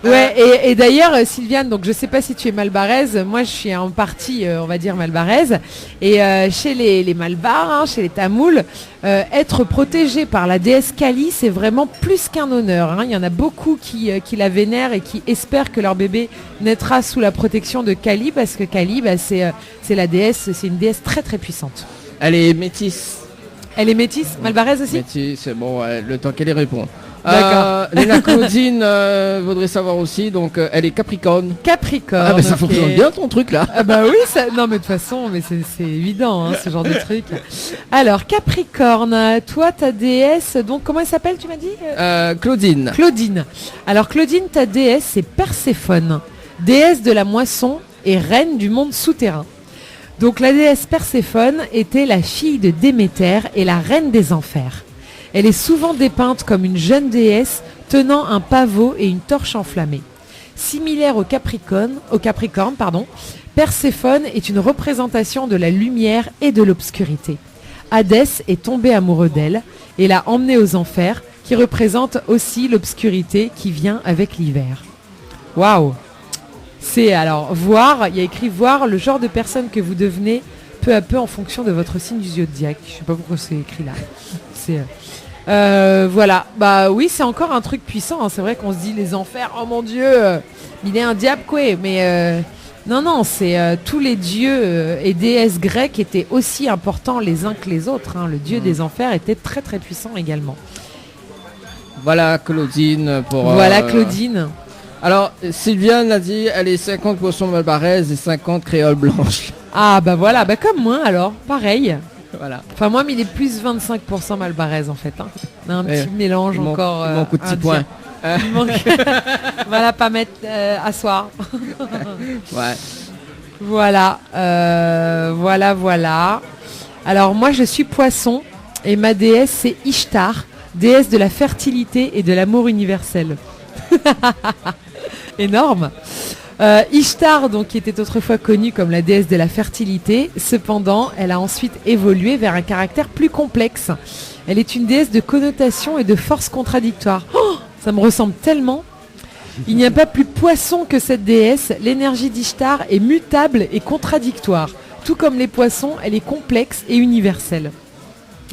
Ouais, et d'ailleurs Sylviane, donc je sais pas si tu es malbaraise, moi je suis en partie on va dire malbaraise, et chez les Malbars, hein, chez les Tamouls, être protégé par la déesse Kali, c'est vraiment plus qu'un honneur, hein. Il y en a beaucoup qui la vénèrent et qui espèrent que leur bébé naîtra sous la protection de Kali, parce que Kali, c'est la déesse, c'est une déesse très très puissante. Elle est métisse. Elle est métisse, malbaraise aussi? Métisse, c'est bon, le temps qu'elle y répond. D'accord. Léna Claudine voudrait savoir aussi, donc elle est Capricorne. Capricorne. Ah bah ça ok. fonctionne bien ton truc là. Ah bah oui, non mais de toute façon, mais c'est évident, hein, ce genre de truc. Alors Capricorne, toi ta déesse, donc comment elle s'appelle tu m'as dit? Claudine. Claudine. Alors Claudine, ta déesse c'est Perséphone, déesse de la moisson et reine du monde souterrain. Donc la déesse Perséphone était la fille de Déméter et la reine des enfers. Elle est souvent dépeinte comme une jeune déesse tenant un pavot et une torche enflammée. Similaire au Capricorne, Perséphone est une représentation de la lumière et de l'obscurité. Hadès est tombé amoureux d'elle et l'a emmenée aux enfers, qui représentent aussi l'obscurité qui vient avec l'hiver. Waouh! C'est alors voir, il y a écrit voir le genre de personne que vous devenez peu à peu en fonction de votre signe du zodiaque. Je sais pas pourquoi c'est écrit là. C'est voilà, bah oui, c'est encore un truc puissant, hein. C'est vrai qu'on se dit les enfers, oh mon dieu, il est un diable quoi, mais non, c'est tous les dieux et déesses grecques étaient aussi importants les uns que les autres, hein. Le dieu des enfers était très très puissant également. Voilà Claudine pour... Voilà Claudine. Alors Sylviane a dit elle est 50 poissons malbaraises et 50 créoles blanches. Ah bah voilà, bah comme moi alors, pareil. Voilà. Enfin moi mais il est plus 25% malbaraise en fait. Hein. On a un petit mélange encore. Il manque de petits points. Il manque... voilà, pas mettre à soir. Ouais. Voilà, voilà. Alors moi je suis poisson et ma déesse c'est Ishtar, déesse de la fertilité et de l'amour universel. Énorme. Ishtar, donc, qui était autrefois connue comme la déesse de la fertilité, cependant, elle a ensuite évolué vers un caractère plus complexe. Elle est une déesse de connotation et de force contradictoire. Oh, ça me ressemble tellement. Il n'y a pas plus poisson que cette déesse. L'énergie d'Ishtar est mutable et contradictoire. Tout comme les poissons, elle est complexe et universelle.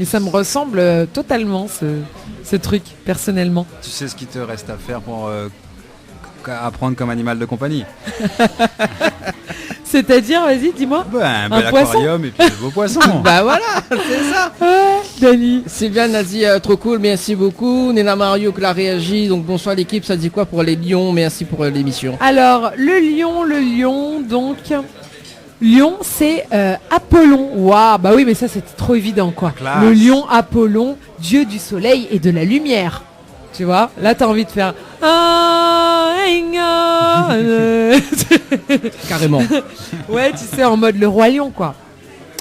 Et ça me ressemble totalement, ce truc, personnellement. Tu sais ce qu'il te reste à faire pour apprendre comme animal de compagnie? C'est-à-dire, vas-y, dis-moi. Un bel aquarium et puis de beaux poissons. Bah voilà, c'est ça. Dani. Sylviane a dit trop cool, merci beaucoup. Nena Mario qui a réagi, donc bonsoir l'équipe, ça dit quoi pour les lions? Merci pour l'émission. Alors, le lion, donc... Lion, c'est Apollon. Waouh, bah oui, mais ça c'était trop évident quoi. Classe. Le lion Apollon, dieu du soleil et de la lumière. Tu vois, là t'as envie de faire... Carrément. Ouais, tu sais, en mode le roi lion quoi.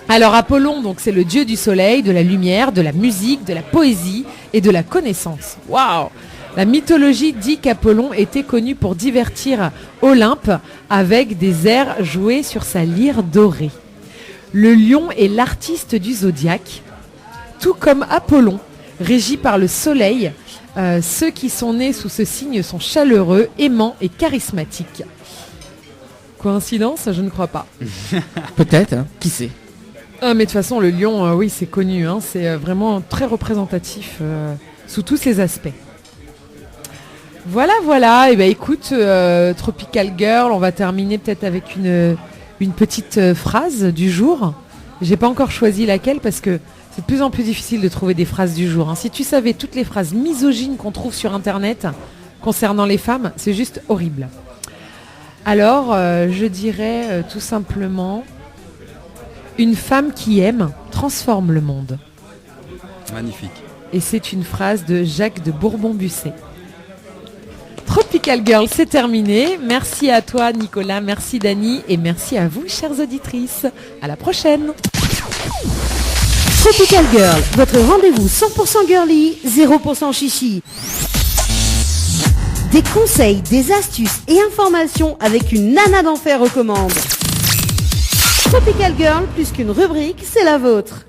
Alors Apollon, donc c'est le dieu du soleil, de la lumière, de la musique, de la poésie et de la connaissance. Waouh. La mythologie dit qu'Apollon était connu pour divertir Olympe avec des airs joués sur sa lyre dorée. Le lion est l'artiste du zodiaque, tout comme Apollon, régi par le soleil. Ceux qui sont nés sous ce signe sont chaleureux, aimants et charismatiques. Coïncidence? Je ne crois pas. Peut-être, hein. Qui sait? Ah, mais de toute façon, le lion, oui, c'est connu. Hein. C'est vraiment très représentatif sous tous ses aspects. Voilà. Et ben écoute, Tropical Girl, on va terminer peut-être avec une petite phrase du jour. J'ai pas encore choisi laquelle parce que c'est de plus en plus difficile de trouver des phrases du jour. Hein. Si tu savais toutes les phrases misogynes qu'on trouve sur Internet concernant les femmes, c'est juste horrible. Alors, je dirais tout simplement, une femme qui aime transforme le monde. Magnifique. Et c'est une phrase de Jacques de Bourbon-Busset. Tropical Girl, c'est terminé. Merci à toi, Nicolas. Merci, Dani. Et merci à vous, chères auditrices. À la prochaine. Tropical Girl, votre rendez-vous 100% girly, 0% chichi. Des conseils, des astuces et informations avec une nana d'enfer aux commandes. Tropical Girl, plus qu'une rubrique, c'est la vôtre.